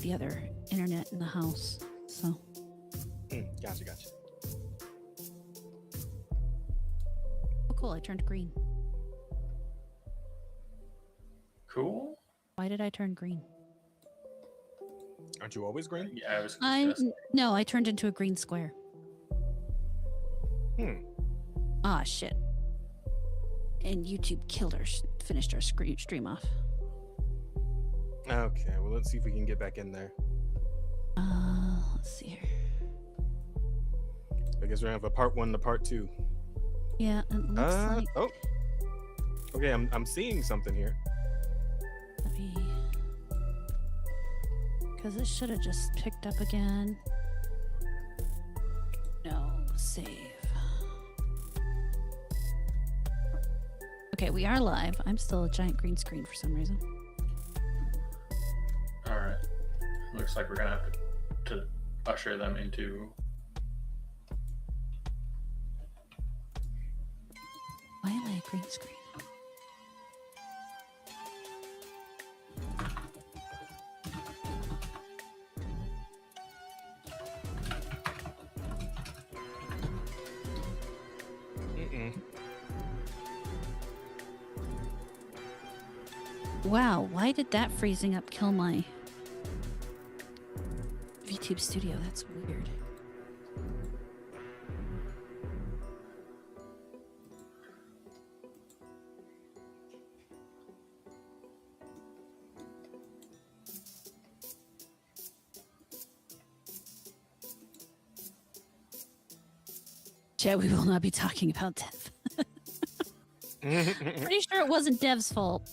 the other internet in the house. So. Gotcha. Oh, cool! I turned green. Cool. Why did I turn green? Aren't you always green? Yeah, I was gonna say. No, I turned into a green square. Ah, shit. And YouTube killed our, finished our stream off. Okay, well, let's see if we can get back in there. Let's see here. I guess we're gonna have a part 1 to part 2. Yeah, it looks like... Oh. Okay, I'm seeing something here. Let me... Because it should have just picked up again. No, save. Okay, we are live. I'm still a giant green screen for some reason. All right. Looks like we're gonna have to usher them into. Why am I a green screen? Wow, why did that freezing up kill my VTube Studio? That's weird. Chad, we will not be talking about Dev. Pretty sure it wasn't Dev's fault.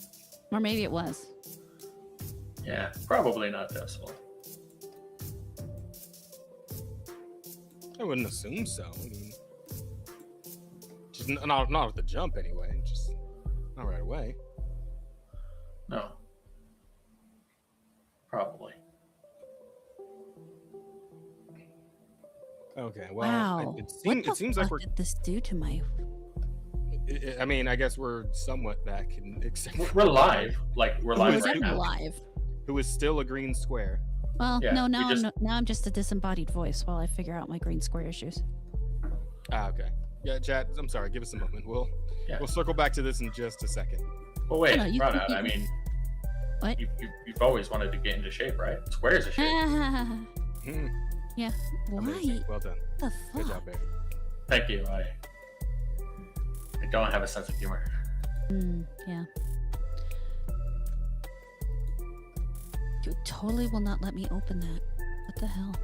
Or maybe it was. Yeah, probably not Dev's fault. I wouldn't assume so. I mean, just not at the jump anyway. Just not right away. No. Probably. Okay. Well, Wow. it seems like what did this do to my... I mean, I guess we're somewhat back in. Except We're live. Like, we're live right now. Live. Who is still a green square? Well, Yeah, no, we just- now I'm just a disembodied voice while I figure out my green square issues. Okay. Yeah, chat. I'm sorry. Give us a moment. We'll circle back to this in just a second. Well, wait, No, you Rana, can- I mean, What? you've always wanted to get into shape, right? Squares are shape. Yeah. Why? Amazing. Well done. The Good fuck? job, baby. Thank you. I don't have a sense of humor. Yeah. You totally will not let me open that. What the hell?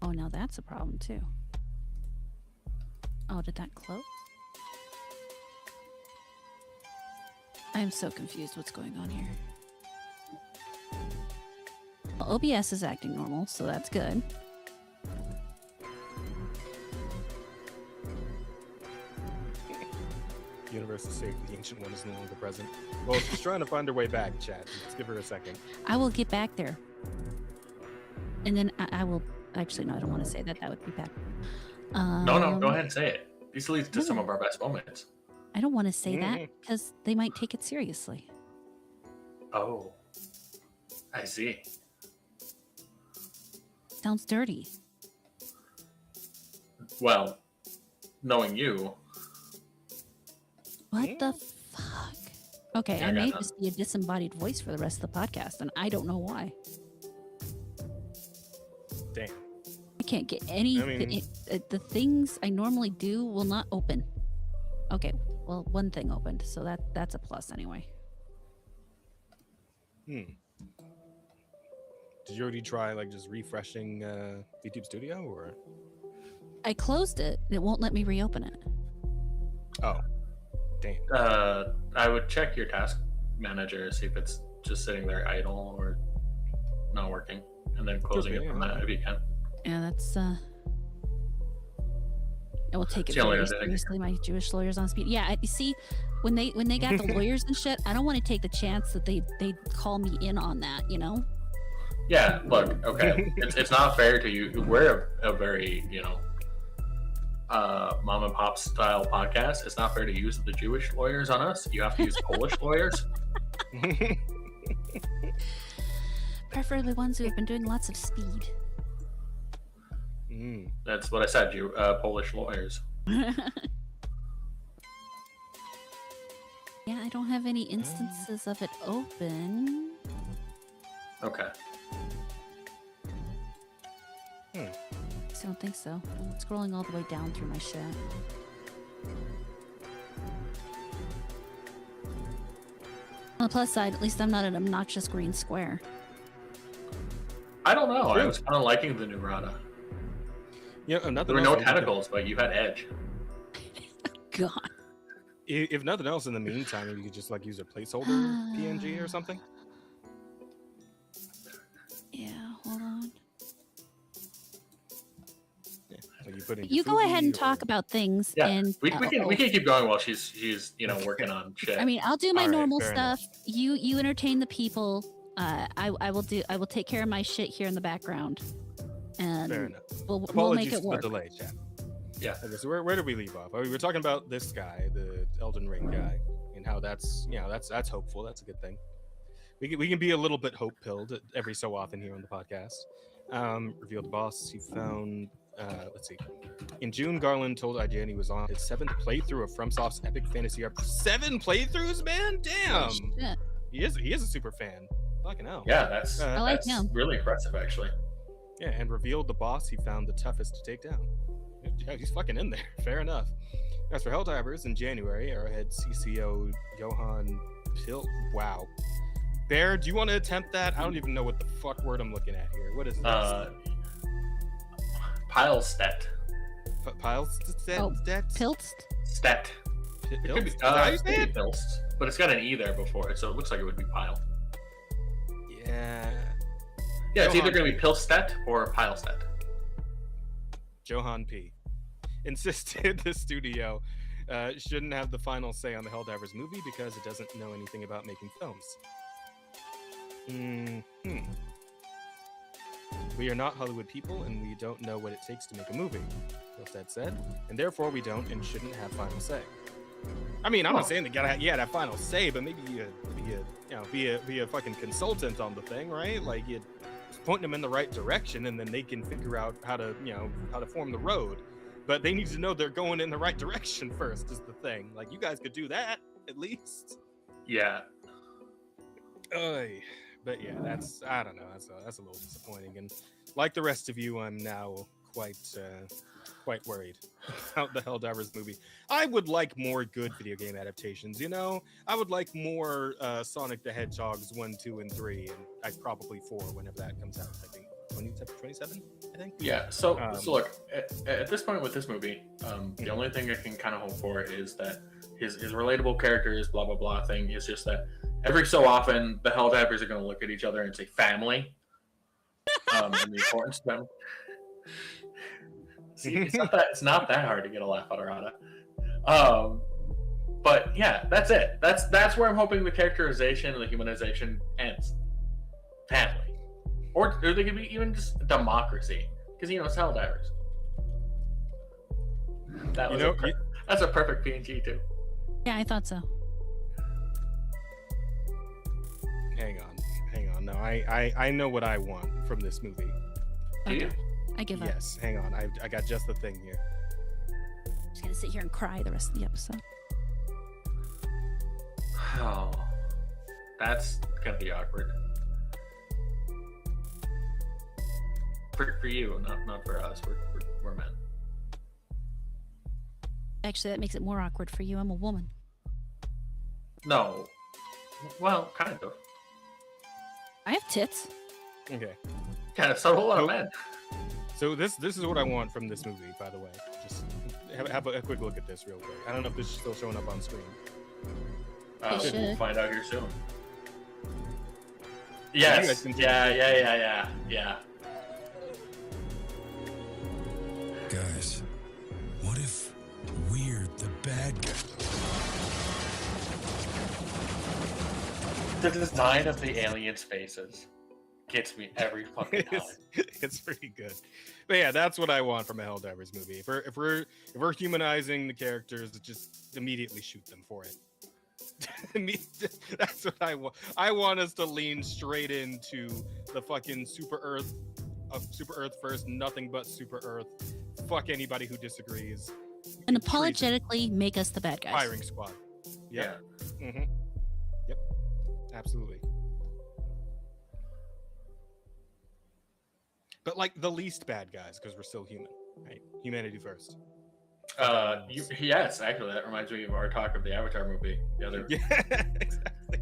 Oh, now that's a problem too. Oh, did that close? I'm so confused what's going on here. Well, OBS is acting normal, so that's good. Universe is safe. The ancient one is no longer present. Well, she's trying to find her way back, chat. Let's give her a second. I will get back there. And then I will... Actually, no, I don't want to say that. That would be bad. No, go ahead and say it. This leads to some of our best moments. I don't want to say that because they might take it seriously. Oh, I see. Sounds dirty. Well, knowing you, What the fuck? Okay, Yeah, I I got may none. just be a disembodied voice for the rest of the podcast, and I don't know why. Damn. I can't get any... I mean- the things I normally do will not open. Okay, well, one thing opened, so that's a plus anyway. Did you already try like just refreshing YouTube Studio or? I closed it. It won't let me reopen it. Oh, damn. I would check your task manager, see if it's just sitting there idle or not working, and then closing it from that if you can. Yeah, that's... I will take it It's the only very other thing. seriously. My Jewish lawyers on speed. Yeah, you see, when they got the lawyers and shit, I don't want to take the chance that they call me in on that. You know? Yeah, look, okay, it's not fair to you. We're a very mom and pop style podcast, it's not fair to use the Jewish lawyers on us. You have to use Polish lawyers. Preferably ones who have been doing lots of speed. That's what I said. Polish lawyers. Yeah, I don't have any instances of it open. Okay. I don't think so. I'm scrolling all the way down through my shit. On the plus side, at least I'm not an obnoxious green square. I don't know. I was kind of liking the Nuraroni. Yeah, there were no tentacles, but you had edge. God. If nothing else, in the meantime, you could just like use a placeholder PNG or something. Yeah, hold on. Yeah, so you put in. You go ahead and talk about things. Yeah, and we can keep going while she's working on shit. I mean, I'll do my normal fair stuff. You entertain the people. I will take care of my shit here in the background, and Fair enough. we'll make it work. For the delay, chat. Yeah. Okay, so where did we leave off? We were talking about this guy, the Elden Ring guy, and how that's that's hopeful. That's a good thing. We can be a little bit hope pilled every so often here on the podcast. Revealed the boss. He found. Let's see. In June, Garland told IGN he was on his 7th playthrough of FromSoft's epic fantasy RPG. 7 playthroughs, man! Damn. Shit. He is a super fan. Fucking hell. Yeah, that's really impressive, actually. Yeah, and revealed the boss he found the toughest to take down. Yeah, he's fucking in there. Fair enough. As for Helldivers, in January, Arrowhead CCO Johan Pilt. Wow. Bear, do you want to attempt that? I don't even know what the fuck word I'm looking at here. What is this? Pilestet. Pilestet? Oh, Stet? Pilst? Stet. It could be, Is that how you say it? Pilst, but it's got an E there before it, so it looks like it would be Pile. Yeah. Yeah, it's either going to be Pilstet or Pilestet. Johan P. insisted the studio shouldn't have the final say on the Helldivers movie because it doesn't know anything about making films. We are not Hollywood people, and we don't know what it takes to make a movie, Pilstead said, and therefore we don't and shouldn't have final say. I mean, I'm not saying that you gotta have final say, but maybe be a fucking consultant on the thing, right? Like you point them in the right direction, and then they can figure out how to form the road. But they need to know they're going in the right direction first. Is the thing. Like you guys could do that at least. Yeah. But yeah, I don't know. That's a little disappointing. And like the rest of you, I'm now quite worried about the Helldivers movie. I would like more good video game adaptations, I would like more Sonic the Hedgehogs 1, 2, and 3, and probably 4 whenever that comes out. I think 27, I think. Yeah, so look, at this point with this movie, the only thing I can kind of hope for is that his relatable characters, blah, blah, blah thing is just that every so often the Helldivers are going to look at each other and say family, and the importance of them. See, it's not that hard to get a laugh out of Rada. But yeah, that's it. That's where I'm hoping the characterization and the humanization ends. Family, or they could be even just democracy, because it's Helldivers. That was that's a perfect PNG too. Yeah, I thought so. Hang on. No, I know what I want from this movie. Do you? I give up. Yes, hang on. I got just the thing here. I'm just gonna sit here and cry the rest of the episode. Oh, that's gonna be awkward. For you, not for us. We're men. Actually, that makes it more awkward for you. I'm a woman. No. Well, kind of. I have tits. Okay. Yeah, so a lot of men. So this is what I want from this movie, by the way. Just have a quick look at this real quick. I don't know if this is still showing up on screen. We'll find out here soon. Yes. Yeah. Guys, what if we're the bad guy? The design of the aliens' faces gets me every fucking time. It's pretty good. But yeah, that's what I want from a Helldivers movie. If we're humanizing the characters, just immediately shoot them for it. That's what I want. I want us to lean straight into the fucking Super Earth first, nothing but Super Earth. Fuck anybody who disagrees. And apologetically make us the bad guys. Firing squad. Yep. Yeah. Mm-hmm. Yep. Absolutely. But like the least bad guys, because we're still human, right? Humanity first. Yes, actually, that reminds me of our talk of the Avatar movie. The other. Yeah, exactly.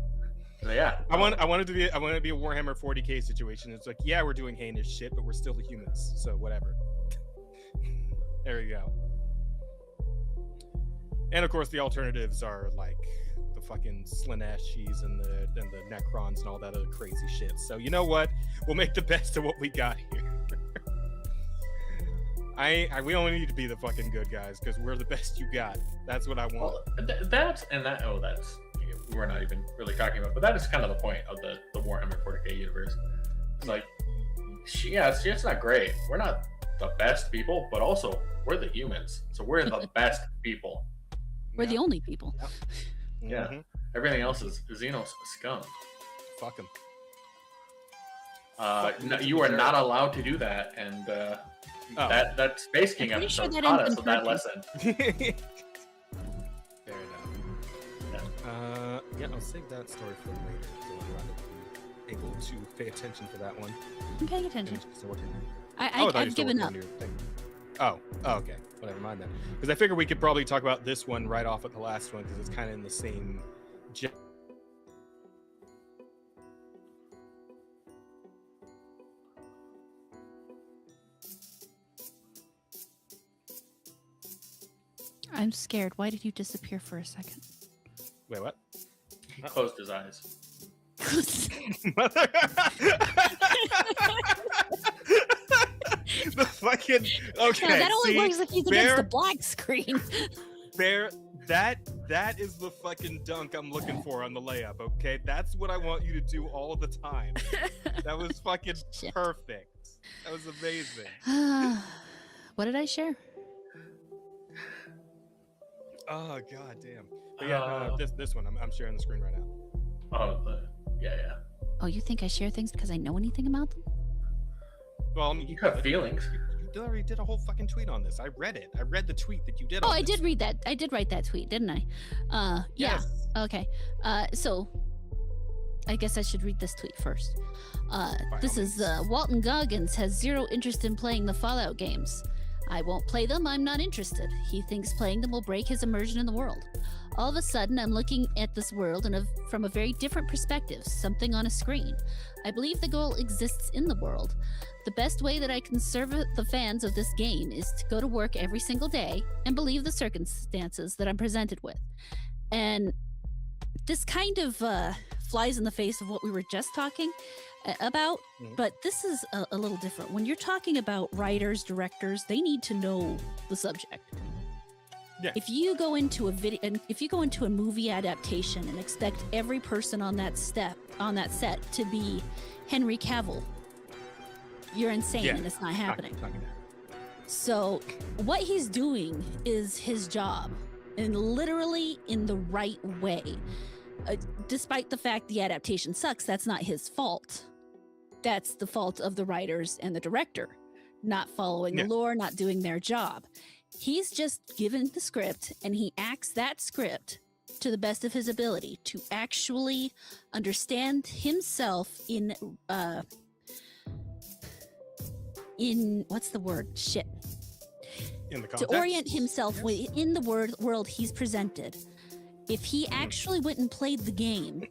So, yeah. I want it to be a Warhammer 40K situation. It's like, yeah, we're doing heinous shit, but we're still the humans, so whatever. There you go. And of course, the alternatives are like the fucking Slanashis and the Necrons and all that other crazy shit. So you know what? We'll make the best of what we got here. We only need to be the fucking good guys because we're the best you got. That's what I want. Well, that's we're not even really talking about, but that is kind of the point of the Warhammer 40K universe. It's like, it's not great. We're not the best people, but also we're the humans, so we're the best people. We're the only people. Yeah. Mm-hmm. Everything else is Xenos scum. Fuck them. No, you are not allowed to do that, and that Space King episode taught us that lesson. Fair enough. Yeah, I'll save that story for later, so I'm not able to pay attention to that one. I'm paying attention. I've given up. Oh, okay. Well, never mind then. Because I figured we could probably talk about this one right off at the last one, because it's kind of in the same. I'm scared. Why did you disappear for a second? Wait, what? He closed his eyes. The fucking okay. No, that only works if he's against the black screen. That is the fucking dunk I'm looking for on the layup. Okay, that's what I want you to do all the time. That was fucking perfect. That was amazing. What did I share? Oh god damn. But yeah, this one I'm sharing the screen right now. Oh, yeah. Oh, you think I share things because I know anything about them? Well, I mean, you have feelings. You already did a whole fucking tweet on this. I read it. I read the tweet that you did. Oh, I did read that. I did write that tweet, didn't I? Yes. Yeah. Okay. So I guess I should read this tweet first. This is Walton Goggins has zero interest in playing the Fallout games. I won't play them, I'm not interested. He thinks playing them will break his immersion in the world. All of a sudden, I'm looking at this world from a very different perspective, something on a screen. I believe the goal exists in the world. The best way that I can serve the fans of this game is to go to work every single day and believe the circumstances that I'm presented with. And this kind of flies in the face of what we were just talking about, but this is a little different. When you're talking about writers, directors, they need to know the subject. Yeah. If you go into a movie adaptation and expect every person on that set to be Henry Cavill, you're insane, and it's not happening. So what he's doing is his job, and literally in the right way. Despite the fact the adaptation sucks, that's not his fault. That's the fault of the writers and the director, not following the lore, not doing their job. He's just given the script, and he acts that script to the best of his ability to actually understand himself in what's the word? Shit. In the context? To orient himself in the world he's presented. If he actually went and played the game,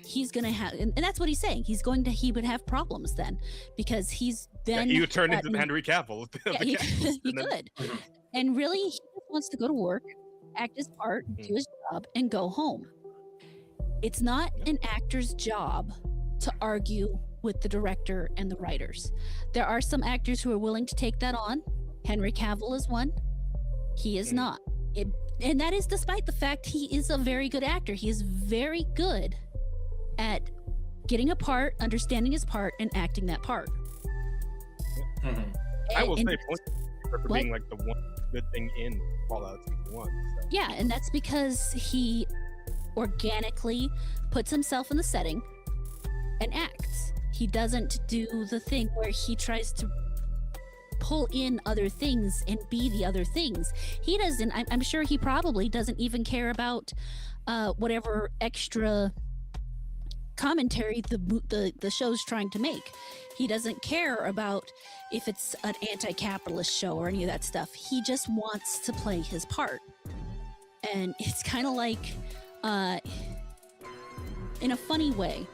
he's going to have, and that's what he's saying. He would have problems then, because he's then. Yeah, he would turn into Henry Cavill. Yeah, he could. And really, he just wants to go to work, act his part, do his job, and go home. It's not an actor's job to argue with the director and the writers. There are some actors who are willing to take that on. Henry Cavill is one. He is not. And that is despite the fact he is a very good actor. He is very good at getting a part, understanding his part, and acting that part. I will And- say, for What? being like the one good thing in Fallout 1. So. Yeah, and that's because he organically puts himself in the setting and acts. He doesn't do the thing where he tries to pull in other things and be the other things. He doesn't. I'm sure he probably doesn't even care about whatever extra commentary the show's trying to make. He doesn't care about if it's an anti-capitalist show or any of that stuff. He just wants to play his part. And it's kind of like, in a funny way,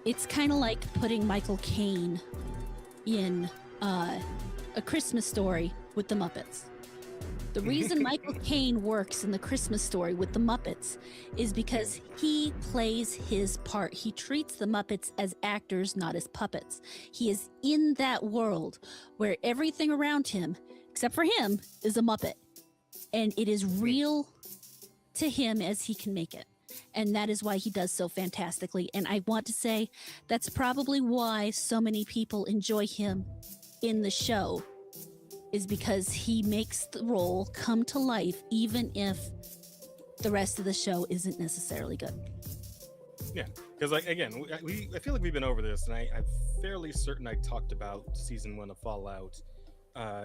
it's kind of like putting Michael Caine in A Christmas Story with the Muppets. The reason Michael Caine works in The Christmas Story with the Muppets is because he plays his part. He treats the Muppets as actors, not as puppets. He is in that world where everything around him, except for him, is a Muppet. And it is real to him as he can make it. And that is why he does so fantastically. And I want to say that's probably why so many people enjoy him in the show, is because he makes the role come to life, even if the rest of the show isn't necessarily good. Yeah, because like again, I feel like we've been over this, and I'm fairly certain I talked about season 1 of Fallout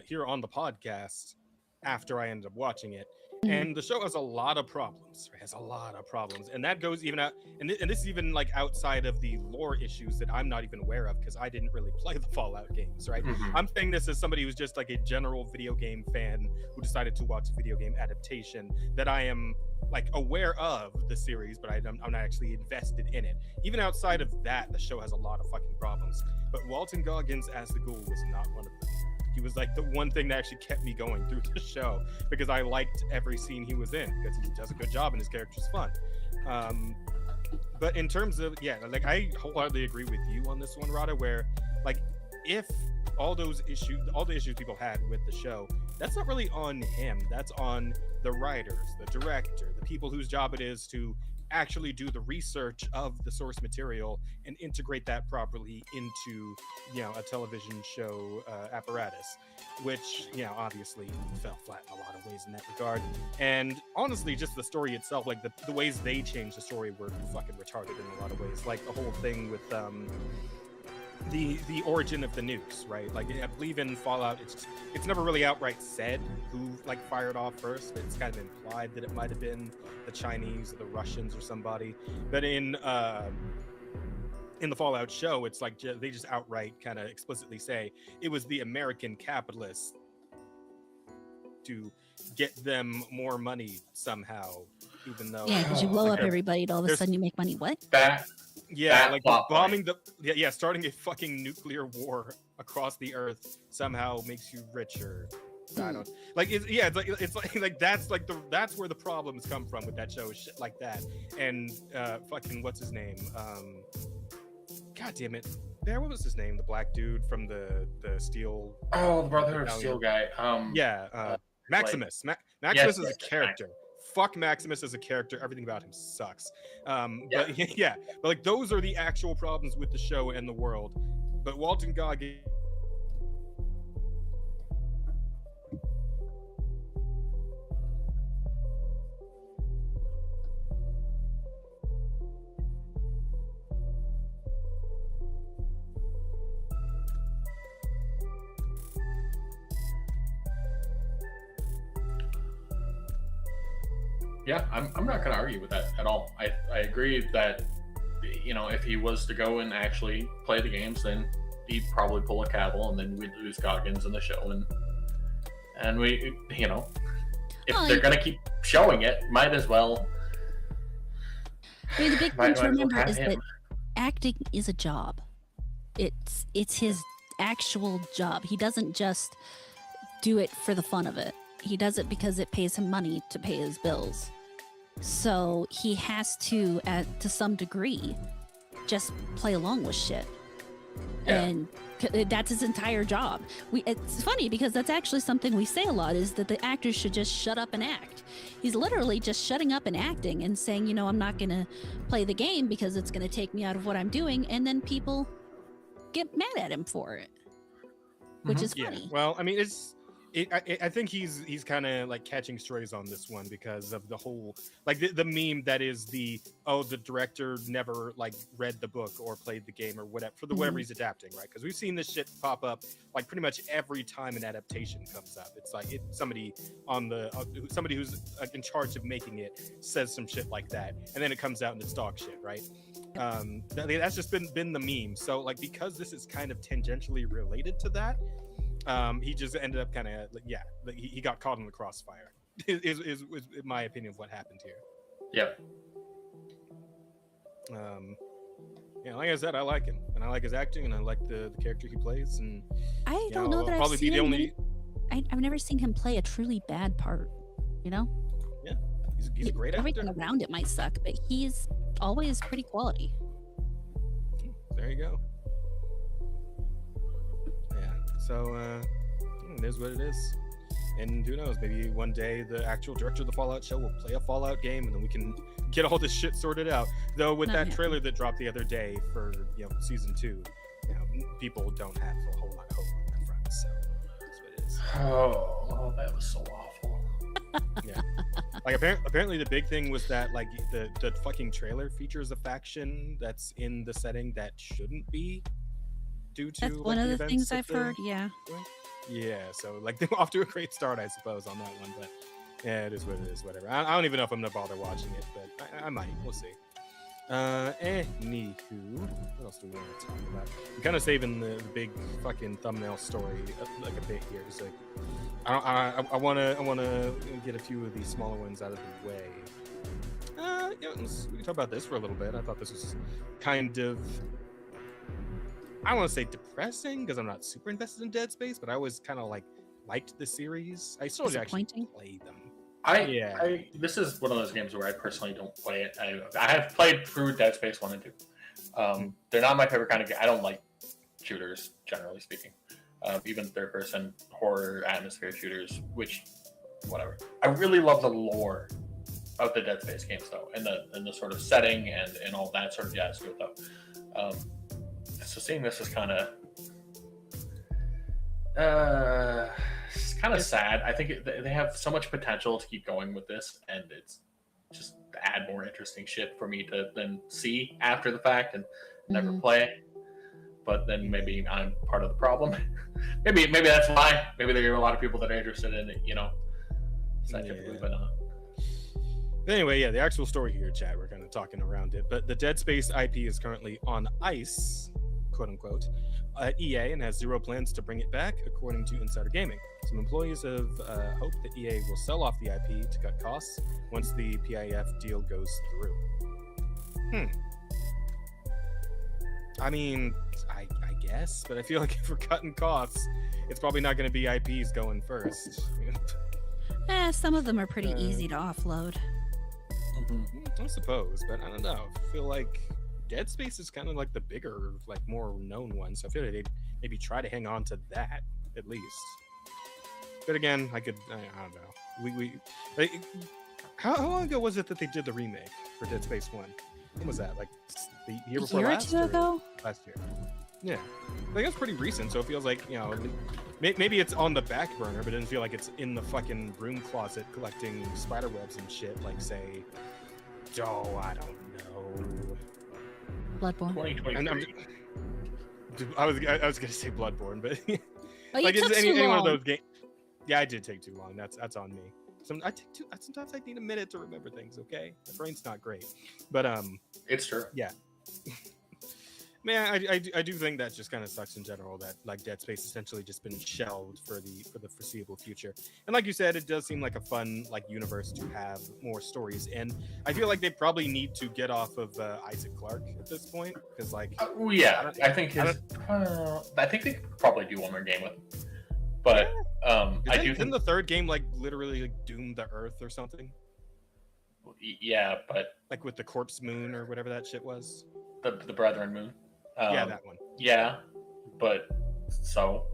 here on the podcast after I ended up watching it. And the show has a lot of problems. It has a lot of problems, and that goes even out. And this is even like outside of the lore issues that I'm not even aware of because I didn't really play the Fallout games, right? I'm saying this as somebody who's just like a general video game fan who decided to watch a video game adaptation. That I am like aware of the series, but I'm not actually invested in it. Even outside of that, the show has a lot of fucking problems. But Walton Goggins as the Ghoul was not one of them. He was like the one thing that actually kept me going through the show because I liked every scene he was in because he does a good job and his character's fun. But in terms of, like I wholeheartedly agree with you on this one, Rada, where like if all the issues people had with the show, that's not really on him. That's on the writers, the director, the people whose job it is to actually do the research of the source material and integrate that properly into a television show apparatus, which obviously fell flat in a lot of ways in that regard. And honestly, just the story itself, like the ways they changed the story were fucking retarded in a lot of ways, like the whole thing with the origin of the nukes, right? Like I believe in Fallout, it's never really outright said who like fired off first. It's kind of implied that it might have been the Chinese or the Russians or somebody. But in the Fallout show, it's like they just outright kind of explicitly say it was the American capitalists to get them more money somehow, even though Because you blow up everybody and all of a sudden you make money. What? That like bombing starting a fucking nuclear war across the earth somehow makes you richer. I don't like it's like that's where the problems come from with that show, is shit like that. And fucking what's his name? God damn it. What was his name? The black dude from the Steel. Oh, the Brotherhood of Steel guy. Maximus. Maximus is a character. Fuck Maximus as a character. Everything about him sucks. But like those are the actual problems with the show and the world. But Walton Goggins. Yeah, I'm not going to argue with that at all. I agree that, if he was to go and actually play the games, then he'd probably pull a Cavill, and then we'd lose Goggins in the show. And we, if they're going to keep showing it, might as well. I mean, the big thing to remember is that acting is a job. It's his actual job. He doesn't just do it for the fun of it. He does it because it pays him money to pay his bills. So he has to some degree, just play along with shit. Yeah. And that's his entire job. It's funny because that's actually something we say a lot, is that the actors should just shut up and act. He's literally just shutting up and acting and saying, I'm not going to play the game because it's going to take me out of what I'm doing. And then people get mad at him for it, which is funny. Well, I mean, I think he's kind of like catching strays on this one because of the whole like the meme that is the director never like read the book or played the game or whatever for the whatever he's adapting, right? Because we've seen this shit pop up like pretty much every time an adaptation comes up. It's like somebody who's in charge of making it says some shit like that, and then it comes out and it's dog shit, right? That's just been the meme. So like because this is kind of tangentially related to that. He just ended up kind of he got caught in the crossfire is in my opinion of what happened here. Like I said, I like him and I like his acting and I like the character he plays, and I don't know that probably I've seen be the only I've never seen him play a truly bad part, he's a great actor. Everything around it might suck, but he's always pretty quality. There you go. So it is what it is, and who knows, maybe one day the actual director of the Fallout show will play a Fallout game and then we can get all this shit sorted out. Though with that trailer that dropped the other day for season 2, people don't have a whole lot of hope on that front, so that's what it is. Oh, that was so awful. Yeah, like apparently the big thing was that like the fucking trailer features a faction that's in the setting that shouldn't be, due to that's one of the things I've heard. Yeah, so like they're off to a great start, I suppose, on that one. But yeah, it is what it is. Whatever. I don't even know if I'm gonna bother watching it, but I might. We'll see. Anywho, what else do we want to talk about? I'm kind of saving the big fucking thumbnail story like a bit here. It's like I want to get a few of these smaller ones out of the way. We can talk about this for a little bit. I thought this was kind of, I don't want to say depressing because I'm not super invested in Dead Space, but I always kind of liked the series. I still actually play them. This is one of those games where I personally don't play it. I have played through Dead Space 1 and 2. They're not my favorite kind of game. I don't like shooters, generally speaking. Even third-person horror atmosphere shooters, which, whatever. I really love the lore of the Dead Space games, though, and the sort of setting and all that sort of jazz to it, though. So seeing this is kind of sad. I think they have so much potential to keep going with this, and it's just to add more interesting shit for me to then see after the fact and never play. But then maybe I'm part of the problem. maybe that's why. Maybe there are a lot of people that are interested in it, scientifically, but not. Anyway, the actual story here, chat, we're kind of talking around it, but the Dead Space IP is currently on ice, quote unquote, at EA, and has zero plans to bring it back, according to Insider Gaming. Some employees have hoped that EA will sell off the IP to cut costs once the PIF deal goes through. I mean, I guess, but I feel like if we're cutting costs, it's probably not going to be IPs going first. Some of them are pretty easy to offload. I suppose, but I don't know. I feel like Dead Space is kind of like the bigger, more known one, so I feel like they'd maybe try to hang on to that at least. But again, I don't know. How long ago was it that they did the remake for Dead Space 1? When was that? Like the year before last? A year or two ago? Last year. Yeah. It's pretty recent, so it feels like, maybe it's on the back burner, but it doesn't feel like it's in the fucking broom closet collecting spider webs and shit, like, say, I don't know. Bloodborne. 2023. I was gonna say Bloodborne, but it's any one of those games. Yeah, I did take too long. That's on me. Sometimes I need a minute to remember things. Okay, my brain's not great, but it's true. Yeah. Man, I do think that just kind of sucks in general that Dead Space essentially just been shelved for the foreseeable future. And like you said, it does seem like a fun universe to have more stories. And I feel like they probably need to get off of Isaac Clarke at this point because I think they could probably do one more game with him. But didn't the third game literally doom the Earth or something? Yeah, but with the corpse moon or whatever that shit was. The Brethren moon. Yeah, that one. Yeah, but so.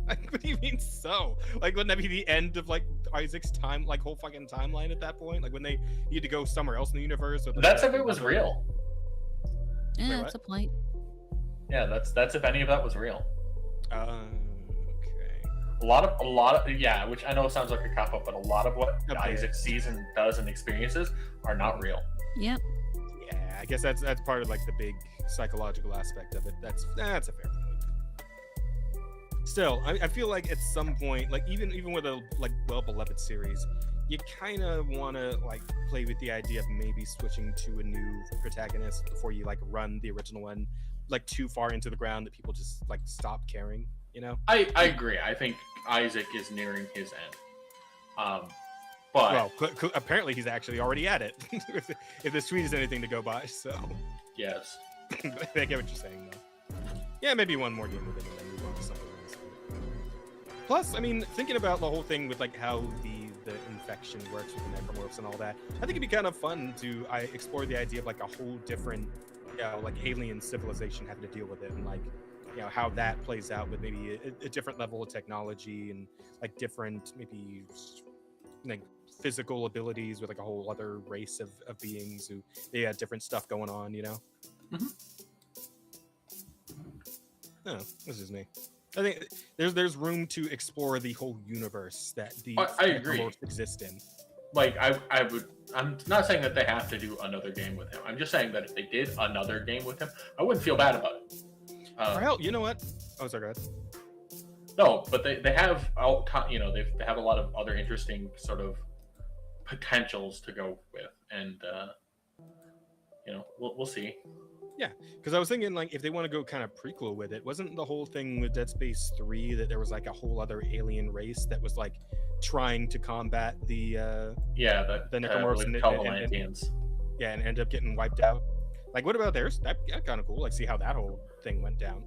Like, what do you mean so? Like, wouldn't that be the end of like Isaac's time, like whole fucking timeline at that point? Like when they need to go somewhere else in the universe? Or That's if it was real. Yeah, Wait, that's a point. Yeah, that's if any of that was real. Okay. A lot of yeah, which I know sounds like a cop up, but a lot of what Okay. Isaac sees and does and experiences are not real. Yep. Yeah, I guess that's part of like the big psychological aspect of it. That's a fair point. Still, I feel like at some point, like even with a like well-beloved series, you kind of want to like play with the idea of maybe switching to a new protagonist before you like run the original one like too far into the ground that people just like stop caring, you know? I agree. I think Isaac is nearing his end. But Well, apparently he's actually already at it. if this tweet is anything to go by, so yes. I get what you're saying though. Yeah, maybe one more game with it and then move on to something else. Plus, I mean, thinking about the whole thing with like how the infection works with the necromorphs and all that, I think it'd be kind of fun to explore the idea of like a whole different, you know, like alien civilization having to deal with it, and like, you know, how that plays out with maybe a different level of technology and like different maybe like physical abilities with like a whole other race of beings who they had different stuff going on, you know. Mm-hmm. Oh, this is me. I think there's room to explore the whole universe that the I agree. necromorphs exist in. Like I'm not saying that they have to do another game with him. I'm just saying that if they did another game with him, I wouldn't feel bad about it. Well, you know what? Oh, sorry, go ahead. No, but they have you know, they have a lot of other interesting sort of potentials to go with, and you know, we'll see. Yeah, because I was thinking like if they want to go kind of prequel with it, wasn't the whole thing with Dead Space 3 that there was like a whole other alien race that was like trying to combat the the necromorphs and end up getting wiped out? Like, what about theirs? That kind of cool. Like, see how that whole thing went down.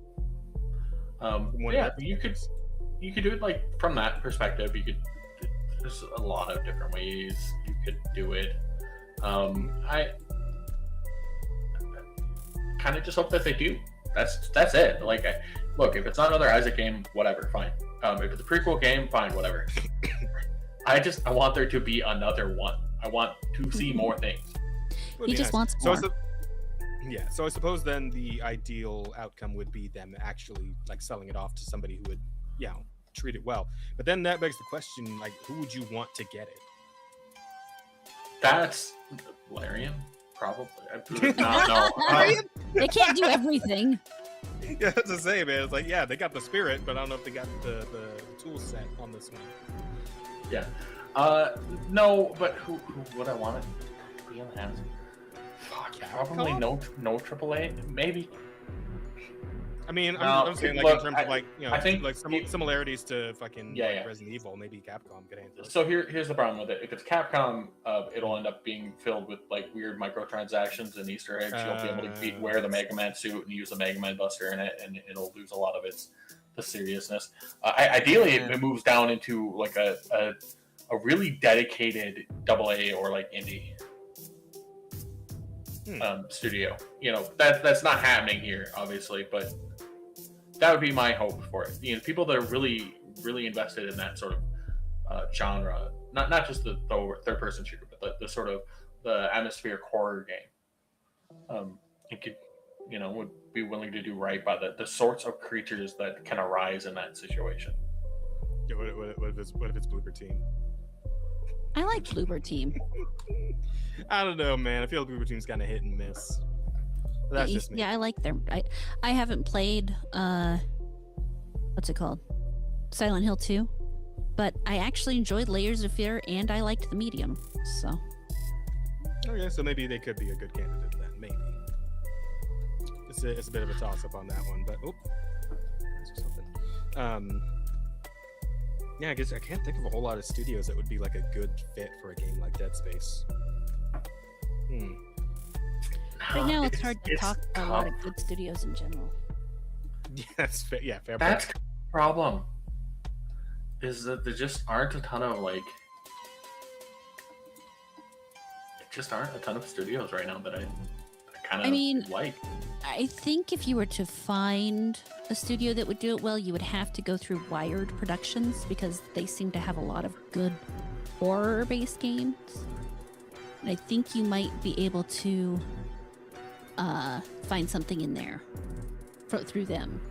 Yeah, you could do it like from that perspective. There's a lot of different ways you could do it. I kind of just hope that they do. That's it. Like, look, if it's not another Isaac game, whatever, fine. If it's a prequel game, fine, whatever. I want there to be another one. I want to see more things. He just wants more. So I suppose then the ideal outcome would be them actually like selling it off to somebody who would, you know, treat it well. But then that begs the question, like, who would you want to get it? That's Larian, probably. No. They can't do everything. Yeah, that's to say, man. It's like, yeah, they got the spirit, but I don't know if they got the tool set on this one. Yeah. No, but who would I want to be on the house? Fuck, probably no AAA, maybe. I mean, I'm saying like in terms of like, you know, I think like some similarities to fucking yeah. Resident Evil. Maybe Capcom could handle it. So here's the problem with it. If it's Capcom, it'll end up being filled with like weird microtransactions and Easter eggs. You'll be able to wear the Mega Man suit and use the Mega Man Buster in it, and it'll lose a lot of the seriousness. Ideally, it moves down into like a really dedicated AA or like indie studio. You know, that's not happening here, obviously, but that would be my hope for it. You know, people that are really, really invested in that sort of genre, not just the third-person shooter, but the sort of the atmospheric horror game. It could, you know, would be willing to do right by the sorts of creatures that can arise in that situation. Yeah, what if it's Bloober Team? I like Bloober Team. I don't know, man. I feel like Bloober Team's kind of hit and miss. But that's just me. Yeah, I like them. I haven't played what's it called? Silent Hill 2. But I actually enjoyed Layers of Fear and I liked the medium. So okay, so maybe they could be a good candidate then, maybe. It's a bit of a toss up on that one, but something. Yeah, I guess I can't think of a whole lot of studios that would be like a good fit for a game like Dead Space. Right now, it's hard to talk about a lot of good studios in general. Yes, fair. That's the problem. Is that there just aren't a ton of studios right now that I kind of I mean, like. I think if you were to find a studio that would do it well, you would have to go through Wired Productions because they seem to have a lot of good horror-based games. And I think you might be able to find something in there through them.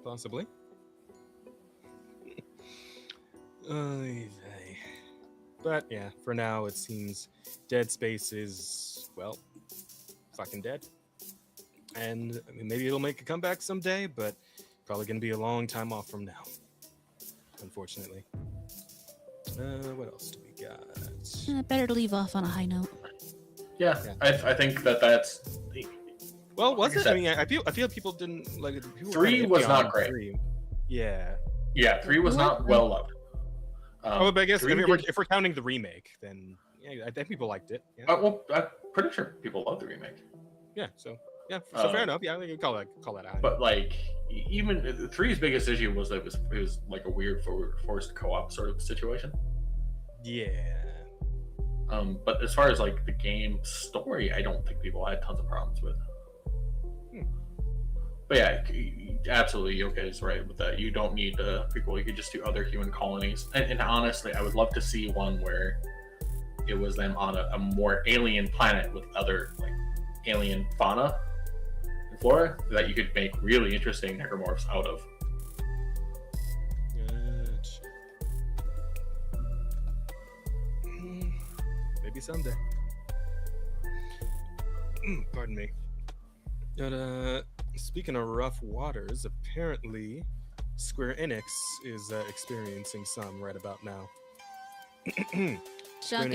Possibly. But yeah, for now it seems Dead Space is, well, fucking dead. And I mean, maybe it'll make a comeback someday, but probably gonna be a long time off from now, unfortunately. What else do we got? Better to leave off on a high note. Yeah. I think that's. Well, was like I it? said, I feel people didn't like it. People were 3 kinda was iffy not on great. 3. Yeah. Yeah, 3 was not well loved. But I guess three if we're counting the remake, then yeah, I think people liked it. Yeah. well, I'm pretty sure people love the remake. Yeah. So yeah. So fair enough. Yeah, I think you call that out. But like, even 3's biggest issue was that it was like a weird forced co-op sort of situation. Yeah. But as far as like the game story, I don't think people had tons of problems with. But yeah, absolutely, okay, is right with that. You don't need people. You could just do other human colonies. And honestly, I would love to see one where it was them on a more alien planet with other like alien fauna and flora that you could make really interesting necromorphs out of. Maybe someday. Pardon me. But speaking of rough waters, apparently Square Enix is experiencing some right about now. Square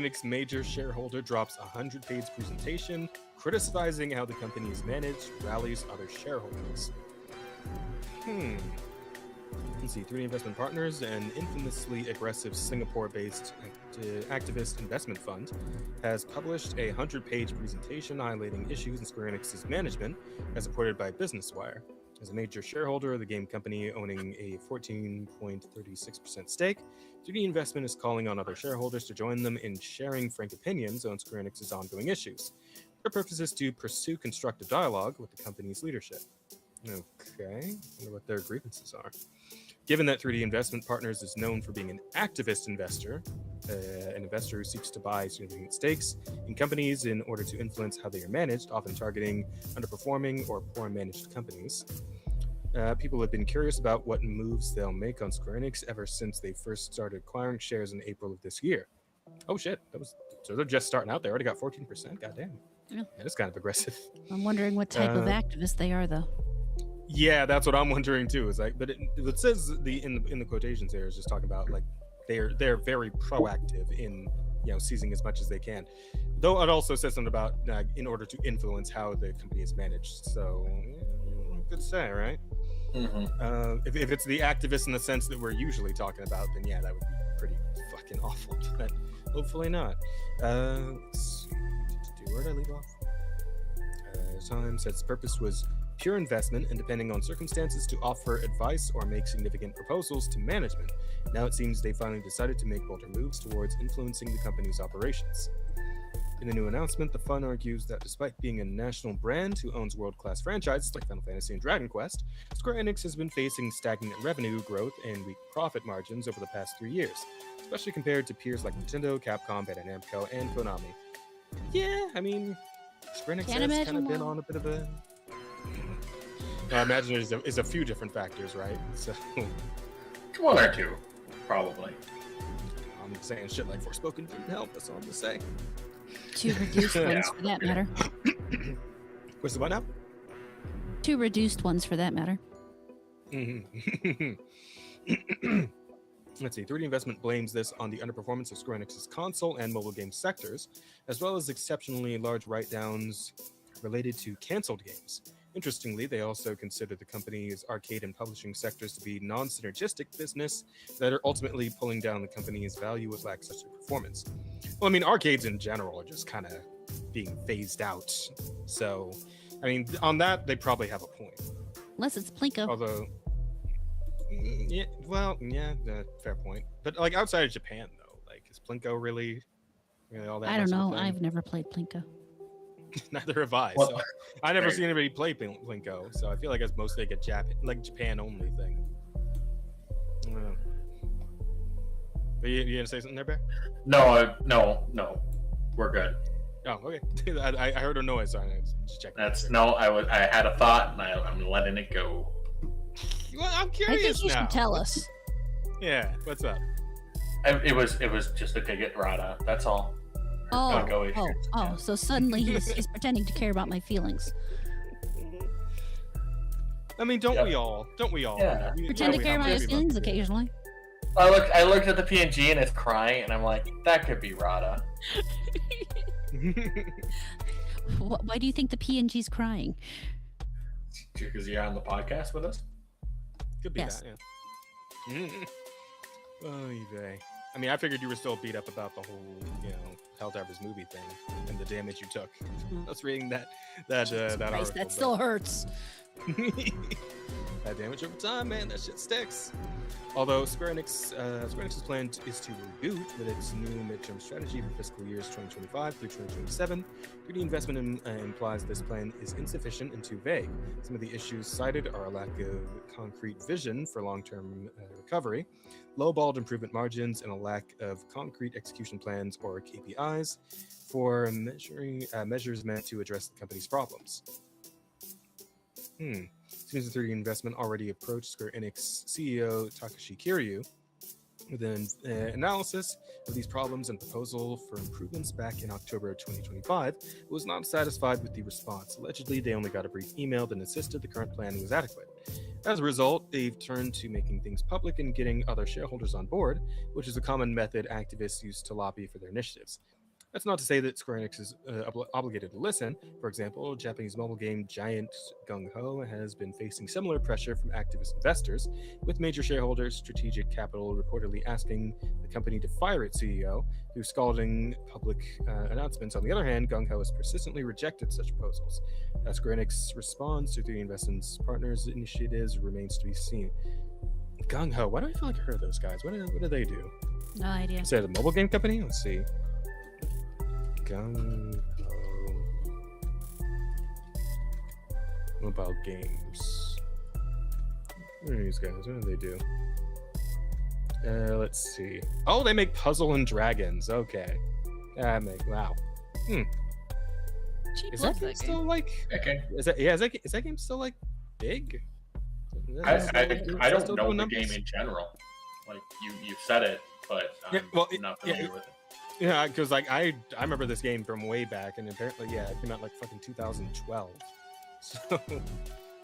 Enix major shareholder drops a 100-page presentation criticizing how the company is managed, rallies other shareholders. Let's see, 3D Investment Partners, an infamously aggressive Singapore-based activist investment fund, has published a 100-page presentation highlighting issues in Square Enix's management, as reported by Business Wire. As a major shareholder of the game company owning a 14.36% stake, 3D Investment is calling on other shareholders to join them in sharing frank opinions on Square Enix's ongoing issues. Their purpose is to pursue constructive dialogue with the company's leadership. Okay, I wonder what their grievances are. Given that 3D Investment Partners is known for being an activist investor, an investor who seeks to buy significant stakes in companies in order to influence how they are managed, often targeting underperforming or poor managed companies, people have been curious about what moves they'll make on Square Enix ever since they first started acquiring shares in April of this year. Oh shit, so they're just starting out. They already got 14%. Goddamn. Yeah. That is kind of aggressive. I'm wondering what type of activist they are, though. Yeah, that's what I'm wondering too. Is like, but it says in the quotations there is just talking about like they're very proactive in seizing as much as they can. Though it also says something about in order to influence how the company is managed. So good to say, right? Mm-hmm. If it's the activists in the sense that we're usually talking about, then yeah, that would be pretty fucking awful. But hopefully not. Let's see. Where did I leave off? Time said its purpose was pure investment and depending on circumstances to offer advice or make significant proposals to management. Now it seems they finally decided to make bolder moves towards influencing the company's operations. In a new announcement, the fund argues that despite being a national brand who owns world-class franchises like Final Fantasy and Dragon Quest, Square Enix has been facing stagnant revenue growth and weak profit margins over the past 3 years, especially compared to peers like Nintendo, Capcom, Bandai Namco, and Konami. Yeah, I mean, Square Enix has kind of been on a bit of a... I imagine there's a few different factors, right? So 1 or 2, probably. I'm saying shit like Forspoken didn't help. That's all I'm gonna say. 2 reduced ones for that matter. What's the what now? 2 reduced ones for that matter. Let's see. 3D Investment blames this on the underperformance of Square Enix's console and mobile game sectors, as well as exceptionally large write-downs related to canceled games. Interestingly, they also consider the company's arcade and publishing sectors to be non-synergistic business that are ultimately pulling down the company's value with lackluster performance. Well, I mean, arcades in general are just kind of being phased out. So, I mean, on that, they probably have a point. Unless it's Plinko. Although, Yeah, well, yeah, fair point. But like outside of Japan, though, like is Plinko really all that? I don't much of a know. thing? I've never played Plinko. Neither have I. Well, So I never there- seen anybody play Plinko. So I feel like it's mostly like a Japan only thing. But you gonna say something there, Bear? No. We're good. Oh, okay. I heard a noise. Sorry, I just checking. I had a thought and I'm letting it go. Well, I'm I curious think you now. should tell us. Yeah, what's up? It was just a dig at Rada. That's all. Oh, go issue. Yeah. so suddenly he's pretending to care about my feelings. I mean, don't Yep. we all? Don't we all? Yeah. Pretend to we care have about his maybe feelings about to. occasionally. I looked at the PNG and it's crying, and I'm like, that could be Rada. Why do you think the PNG's crying? Because you're on the podcast with us. Could be Yes. that, yeah. Oh, vey. I mean, I figured you were still beat up about the whole, Helldivers movie thing and the damage you took. I was reading that Christ, article. that still hurts. That damage over time, man, that shit sticks. Although Square Enix's plan is to reboot with its new midterm strategy for fiscal years 2025 through 2027. 3D investment implies this plan is insufficient and too vague. Some of the issues cited are a lack of concrete vision for long-term recovery, lowballed improvement margins, and a lack of concrete execution plans or KPIs for measures meant to address the company's problems. Seems the 3D investment already approached Square Enix CEO Takashi Kiryu with an analysis of these problems and proposal for improvements back in October 2025, but was not satisfied with the response. Allegedly, they only got a brief email that insisted the current plan was adequate. As a result, they've turned to making things public and getting other shareholders on board, which is a common method activists use to lobby for their initiatives. That's not to say that Square Enix is obligated to listen. For example, Japanese mobile game giant Gung Ho has been facing similar pressure from activist investors, with major shareholders Strategic Capital reportedly asking the company to fire its CEO through scalding public announcements. On the other hand, Gung Ho has persistently rejected such proposals. As Square Enix responds to the investment's partners' initiatives remains to be seen. Gung Ho, why do I feel like I heard those guys? What do they do? No idea. Is that a mobile game company? Let's see. Gung Ho mobile games. What are these guys? What do they do? Let's see. Oh, they make Puzzle and Dragons. Okay. Wow. Cheap Is love that game that still game. like? Okay. Is that game still like big? I Is that don't still know doing the numbers? game in general. Like you said it, but Yeah, I'm well, not yeah, familiar with it. Yeah, because like I remember this game from way back, and apparently, yeah, it came out like fucking 2012. So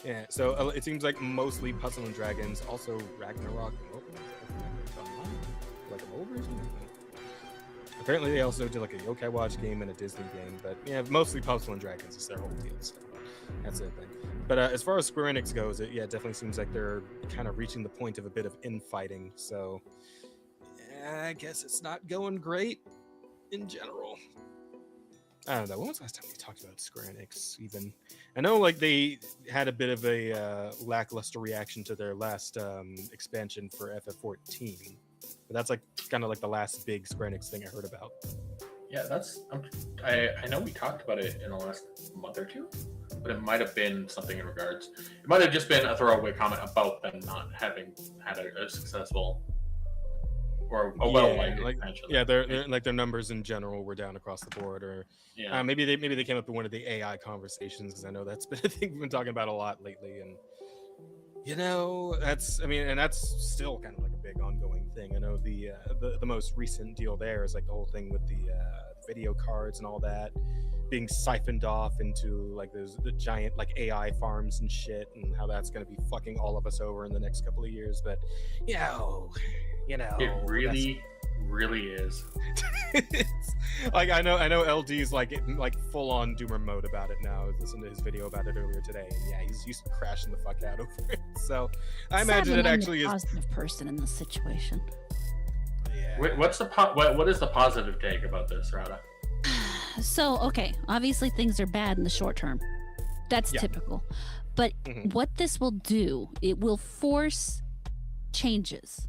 yeah, so it seems like mostly Puzzle and Dragons, also Ragnarok like a mobile version. Apparently, they also did like a Yokai Watch game and a Disney game, but yeah, mostly Puzzle and Dragons is their whole deal. So that's it then. But as far as Square Enix goes, it definitely seems like they're kind of reaching the point of a bit of infighting. So I guess it's not going great in general. I don't know. When was the last time we talked about Square Enix even? I know like they had a bit of a lackluster reaction to their last expansion for FF14. But that's like kind of like the last big Square Enix thing I heard about. Yeah, I know we talked about it in the last month or two, but it might have been something in regards. It might have just been a throwaway comment about them not having had a successful or a well-liked expansion. Yeah, they're like their numbers in general were down across the board, or Yeah. maybe they came up in one of the AI conversations, because I know that's been a thing we've been talking about a lot lately, and that's still kind of like a big ongoing thing. I know the most recent deal there is like the whole thing with the video cards and all that being siphoned off into like the giant like AI farms and shit, and how that's going to be fucking all of us over in the next couple of years. But It really is. it's, like I know LD's like full on doomer mode about it now. I listened to his video about it earlier today, and yeah, he's crashing the fuck out over it. So I imagine it actually a is. positive person in this situation. Yeah. What is the positive take about this, Rada? So, okay, obviously things are bad in the short term. That's Yeah. typical. But Mhm. what this will do, it will force changes.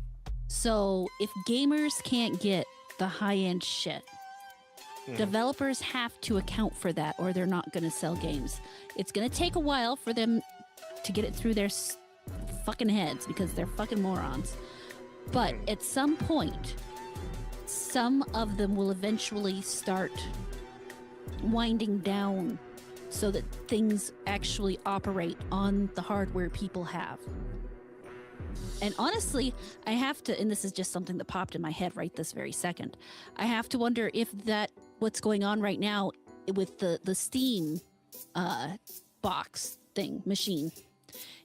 So if gamers can't get the high-end shit, developers have to account for that, or they're not going to sell games. It's going to take a while for them to get it through their fucking heads because they're fucking morons. But at some point, some of them will eventually start winding down so that things actually operate on the hardware people have. And honestly, I have to, and this is just something that popped in my head right this very second, I have to wonder if that, what's going on right now with the Steam box thing, machine,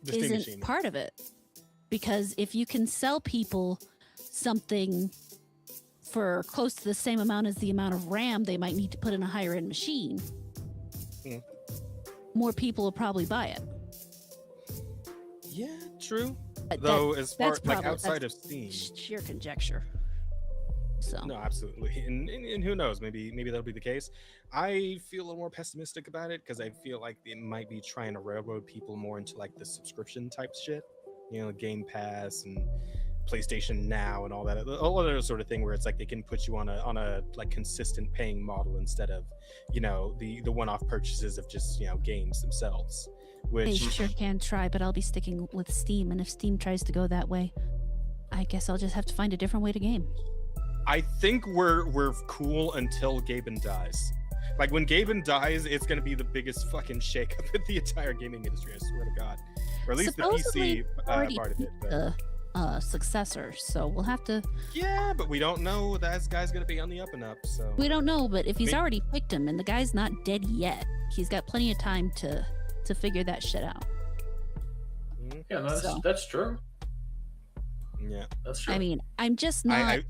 isn't part of it. Because if you can sell people something for close to the same amount as the amount of RAM they might need to put in a higher end machine, more people will probably buy it. Yeah, true. Though, as far like outside of Steam, sheer conjecture. So no, absolutely, and who knows? Maybe that'll be the case. I feel a little more pessimistic about it because I feel like it might be trying to railroad people more into like the subscription type shit, you know, Game Pass and PlayStation Now and all that sort of thing, where it's like they can put you on a like consistent paying model instead of, you know, the one-off purchases of just, you know, games themselves. Which they sure can try, but I'll be sticking with Steam, and if Steam tries to go that way, I guess I'll just have to find a different way to game. I think we're cool until Gaben dies. Like when Gaben dies, it's gonna be the biggest fucking shakeup in the entire gaming industry. I swear to God, or at least supposedly the PC part of it. The successor, so we'll have to. Yeah, but we don't know that guy's gonna be on the up and up. So we don't know, but if he's already picked him and the guy's not dead yet, he's got plenty of time to figure that shit out. Yeah, that's true. Yeah, that's true. I mean, I'm just not.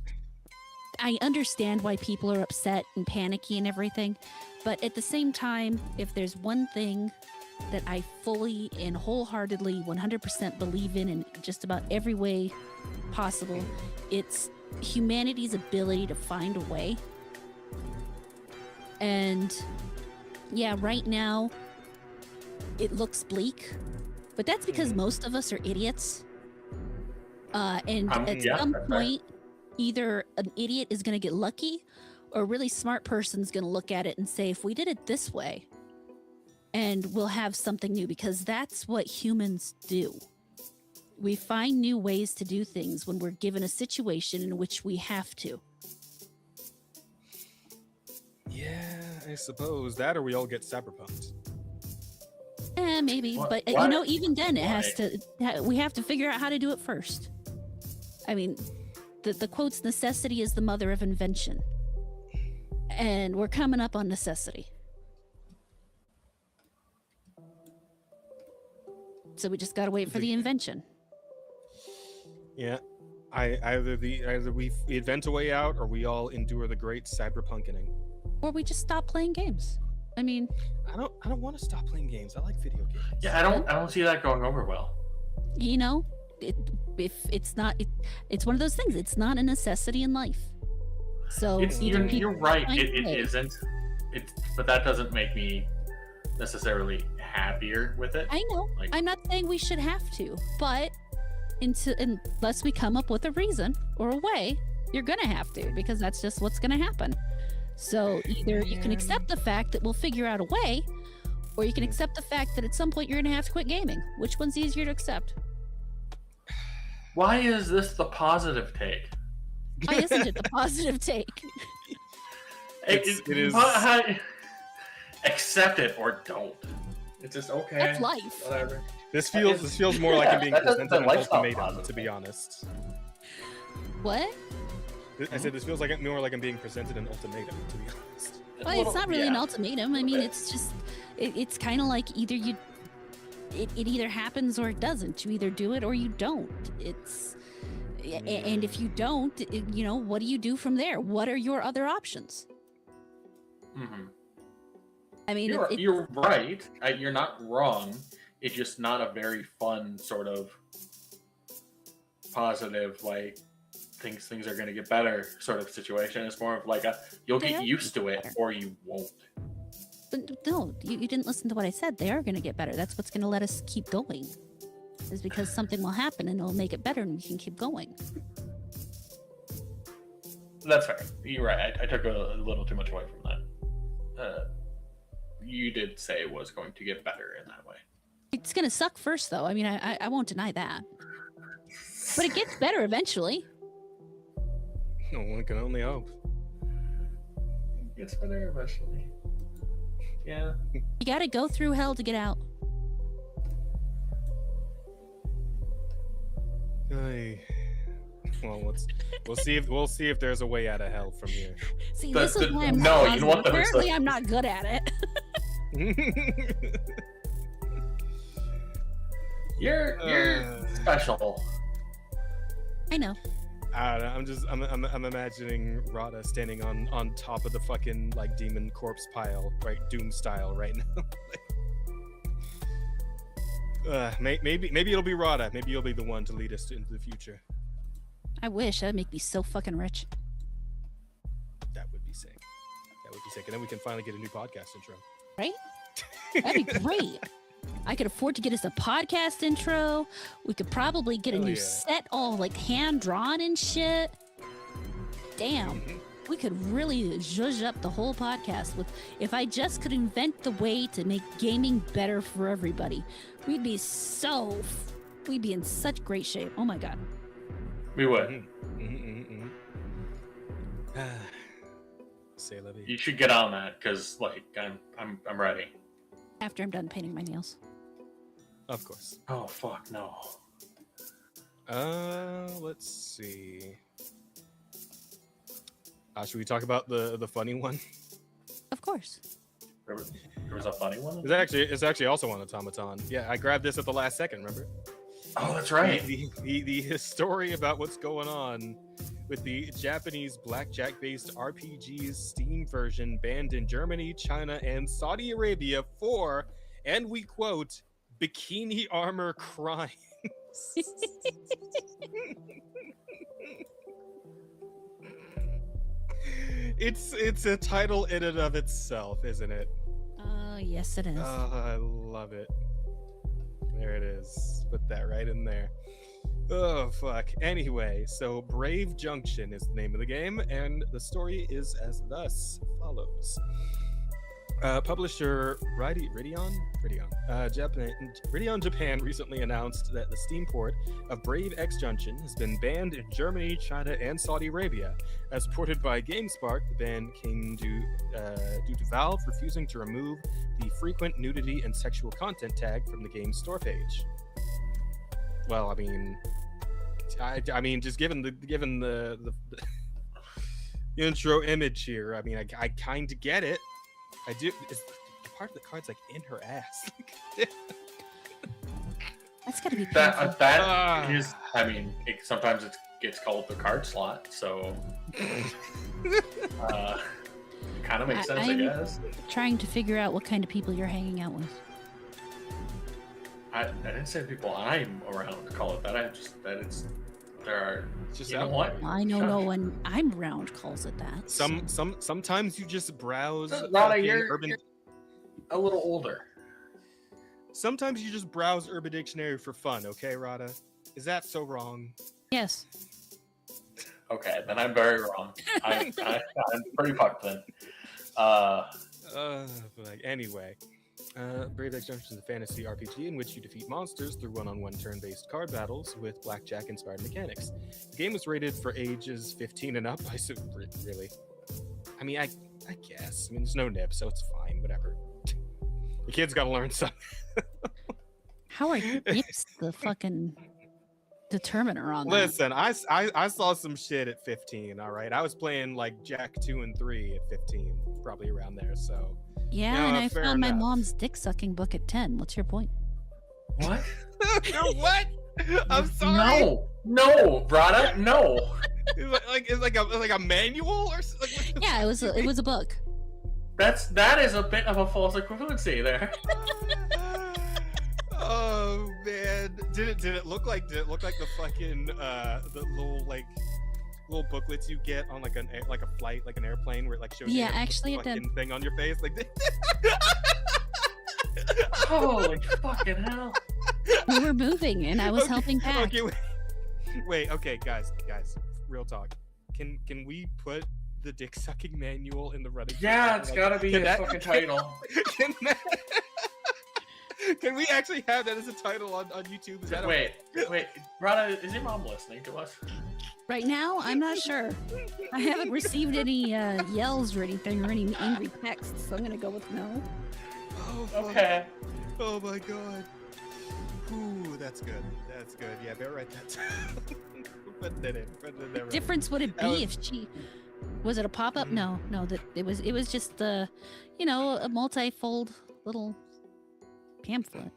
I understand why people are upset and panicky and everything, but at the same time, if there's one thing that I fully and wholeheartedly 100% believe in just about every way possible, it's humanity's ability to find a way. And yeah, right now it looks bleak, but that's because most of us are idiots. And at some point, either an idiot is going to get lucky or a really smart person's going to look at it and say, if we did it this way, and we'll have something new, because that's what humans do. We find new ways to do things when we're given a situation in which we have to. Yeah, I suppose that, or we all get cyberpunked. Maybe, but you know, even then it has to. We have to figure out how to do it first. I mean, the quote's necessity is the mother of invention, and we're coming up on necessity. So we just gotta wait for the invention. Yeah, either we invent a way out, or we all endure the great cyberpunkening, or we just stop playing games. I mean, I don't want to stop playing games. I like video games. Yeah, I don't see that going over well. You know, it's one of those things. It's not a necessity in life. So you're right. It isn't. But that doesn't make me necessarily happier with it. I know. Like, I'm not saying we should have to, but unless we come up with a reason or a way, you're gonna have to, because that's just what's gonna happen. So either you can accept the fact that we'll figure out a way, or you can accept the fact that at some point you're gonna have to quit gaming. Which one's easier to accept? Why is this the positive take? Why isn't it the positive take? It is. Accept it or don't. It's just okay. That's life. Whatever. This feels more like I'm being presented an ultimatum, to be honest. What? I said this feels like more like I'm being presented an ultimatum, to be honest. Well, it's not really an ultimatum. I mean, it's just it's kind of like either it either happens or it doesn't. You either do it or you don't. And if you don't, you know, what do you do from there? What are your other options? Mm-hmm. I mean, you're right. You're not wrong. It's just not a very fun sort of positive, like things are going to get better sort of situation. It's more of like you'll get used to it or you won't. But no, you didn't listen to what I said. They are going to get better. That's what's going to let us keep going. is because something will happen and it'll make it better and we can keep going. That's fair. You're right. I took a little too much away from that. You did say it was going to get better in that way. It's gonna suck first, though. I mean, I won't deny that. But it gets better eventually. No one can only hope. It gets better eventually. Yeah. You gotta go through hell to get out. Ay. Well, we'll see if there's a way out of hell from here. See, this is why I'm not no, positive. you know what? Apparently, I'm not good at it. You're special. I know. I don't know, I'm imagining Rada standing on top of the fucking like demon corpse pile, right, Doom style, right now. Maybe it'll be Rada. Maybe you'll be the one to lead us into the future. I wish. That'd make me so fucking rich. That would be sick. And then we can finally get a new podcast intro. Right? That'd be great. I could afford to get us a podcast intro. We could probably get a new set all like hand drawn and shit. Damn. We could really zhuzh up the whole podcast with if I just could invent the way to make gaming better for everybody. We'd be in such great shape. Oh my god. We would. Say la vie. You should get on that because, like, I'm ready. After I'm done painting my nails. Of course. Oh fuck no. Let's see. Should we talk about the funny one? Of course. There was a funny one. It's actually also on Automaton. Yeah, I grabbed this at the last second. Remember? Oh, that's right. The story about what's going on with the Japanese blackjack-based RPG's Steam version banned in Germany, China, and Saudi Arabia for, and we quote, bikini armor crimes. It's a title in and of itself, isn't it? Yes it is. Oh, I love it. There it is. Put that right in there. Oh, fuck. Anyway, so Brave Junction is the name of the game, and the story is as thus follows. Publisher Radeon Japan recently announced that the Steam port of Brave X Junction has been banned in Germany, China, and Saudi Arabia. As reported by GameSpark, the ban came due to Valve refusing to remove the frequent nudity and sexual content tag from the game's store page. Well, I mean, just given the intro image here, I mean, I kind of get it. I do. Part of the card's like in her ass. That's gotta be painful. That is. I mean, sometimes it gets called the card slot, so it kind of makes sense, I guess. Trying to figure out what kind of people you're hanging out with. I didn't say people I'm around to call it that. There are. Just you know what? I know no one I'm around calls it that. Sometimes you just browse. Rada, you're a little older. Sometimes you just browse Urban Dictionary for fun, okay, Rada? Is that so wrong? Yes. Okay, then I'm very wrong. I'm pretty fucked then. Anyway. Brave X Junction is a fantasy RPG in which you defeat monsters through one-on-one turn-based card battles with blackjack-inspired mechanics. The game was rated for ages 15 and up. Really? I mean, I guess. I mean, there's no nip, so it's fine. Whatever. The kid's got to learn something. How are nips the fucking determiner on that? Listen, I saw some shit at 15. All right, I was playing like Jack 2 and 3 at 15, probably around there. So. Yeah, and I found my enough. mom's dick sucking book at 10. What's your point? What? What? I'm sorry. No, Rada, no. It's like a manual or something. Yeah, it was a book. That is a bit of a false equivalency there. Oh man, did it look like the fucking the little booklets you get on like a flight, like an airplane, where it like shows you actually the it did. fucking thing on your face, like. Holy fucking hell! We were moving, and I was helping pack. Okay, wait. Okay, guys, real talk. Can we put the dick sucking manual in the running? Yeah, it's gotta be a fucking title. Can we actually have that as a title on YouTube? Is that Wait, Rana, is your mom listening to us? Right now, I'm not sure. I haven't received any yells or anything or any angry texts, so I'm gonna go with no. Oh, Okay. Oh my god. Ooh, that's good. That's good. Yeah, better write that down. Put that in. Difference would it That was- be if she was it a pop-up? No, that it was just the, a multi-fold little pamphlet.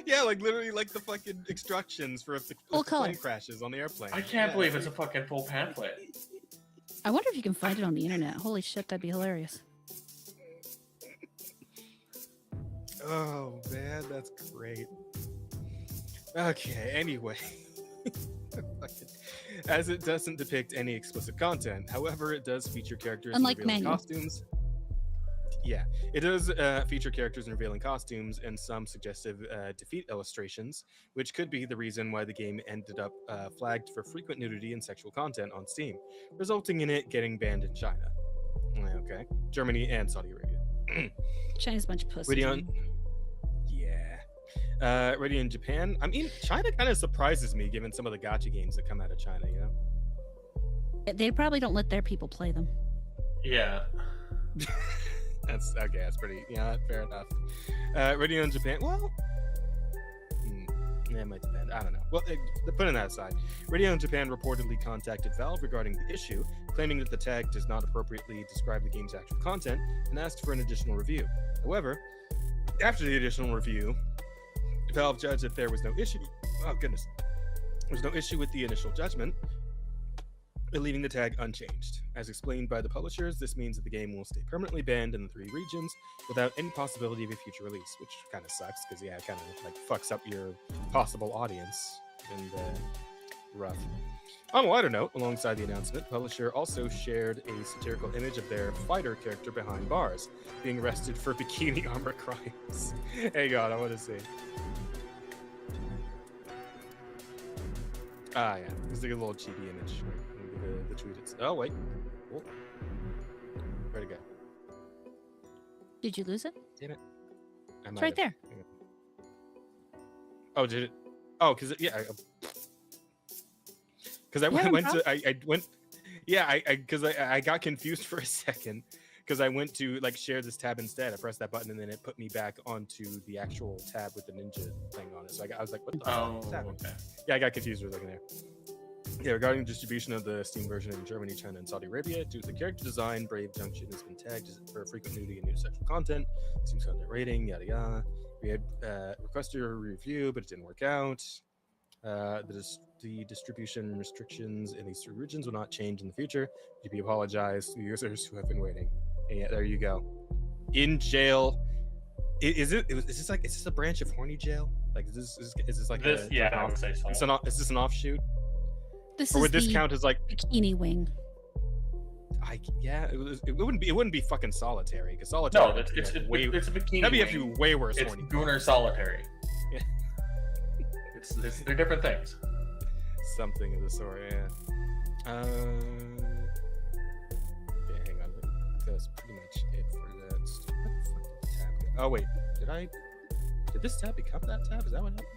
Yeah, like literally like the fucking instructions for if the color. plane crashes on the airplane. I can't believe it's a fucking full pamphlet. I wonder if you can find it on the internet. Holy shit, that'd be hilarious. Oh man, that's great. Okay, anyway. As it doesn't depict any explicit content, however, it does feature characters Unlike in revealing manual. costumes. Yeah, it does feature characters in revealing costumes and some suggestive defeat illustrations, which could be the reason why the game ended up flagged for frequent nudity and sexual content on Steam, resulting in it getting banned in China. Okay, Germany and Saudi Arabia. China's a bunch of pussies. Ready on? Yeah. Ready in Japan? I mean, China kind of surprises me given some of the gacha games that come out of China, you know? They probably don't let their people play them. Yeah. That's okay. That's pretty. Yeah, fair enough. Ready on Japan? Well, it might depend. I don't know. Well, putting that aside, Radio Japan reportedly contacted Valve regarding the issue, claiming that the tag does not appropriately describe the game's actual content, and asked for an additional review. However, after the additional review, Valve judged that there was no issue. Oh goodness, there was no issue with the initial judgment, leaving the tag unchanged. As explained by the publishers, this means that the game will stay permanently banned in the 3 regions without any possibility of a future release, which kind of sucks because it kind of like fucks up your possible audience and rough. On a lighter note, alongside the announcement, publisher also shared a satirical image of their fighter character behind bars, being arrested for bikini armor crimes. Hey God, I want to see. Ah, yeah, it's like a little chibi image. The tweet. Oh wait, oh. Where'd it go? Did you lose it? Damn it! It's right there. Oh, did it? Oh, because yeah, because I Yeah, went to I went. Yeah, I got confused for a second because I went to like share this tab instead. I pressed that button and then it put me back onto the actual tab with the ninja thing on it. So I was like, what the fuck is happening? Okay. Yeah, I got confused for a second there. Yeah, regarding distribution of the Steam version in Germany, China, and Saudi Arabia, due to the character design, Brave Junction has been tagged for frequent nudity and new sexual content, Steam's content rating, yada yada. We had requested a review, but it didn't work out. The distribution restrictions in these 3 regions will not change in the future. GP apologized to users who have been waiting. And yeah, there you go. In jail. Is this a branch of horny jail? Like is this like This? Yeah, I would say so. Is this an offshoot? This Or is would this the count as like? bikini wing. It wouldn't be fucking solitary because solitary. No, it's a bikini. That'd be wing. actually way worse. It's horny. Gooner solitary. Yeah. They're different things. Something of the sort. Yeah. Yeah. Hang on. That's pretty much it for that. Where the fuck did the tab go? Oh wait, did this tab become that tab? Is that what happened?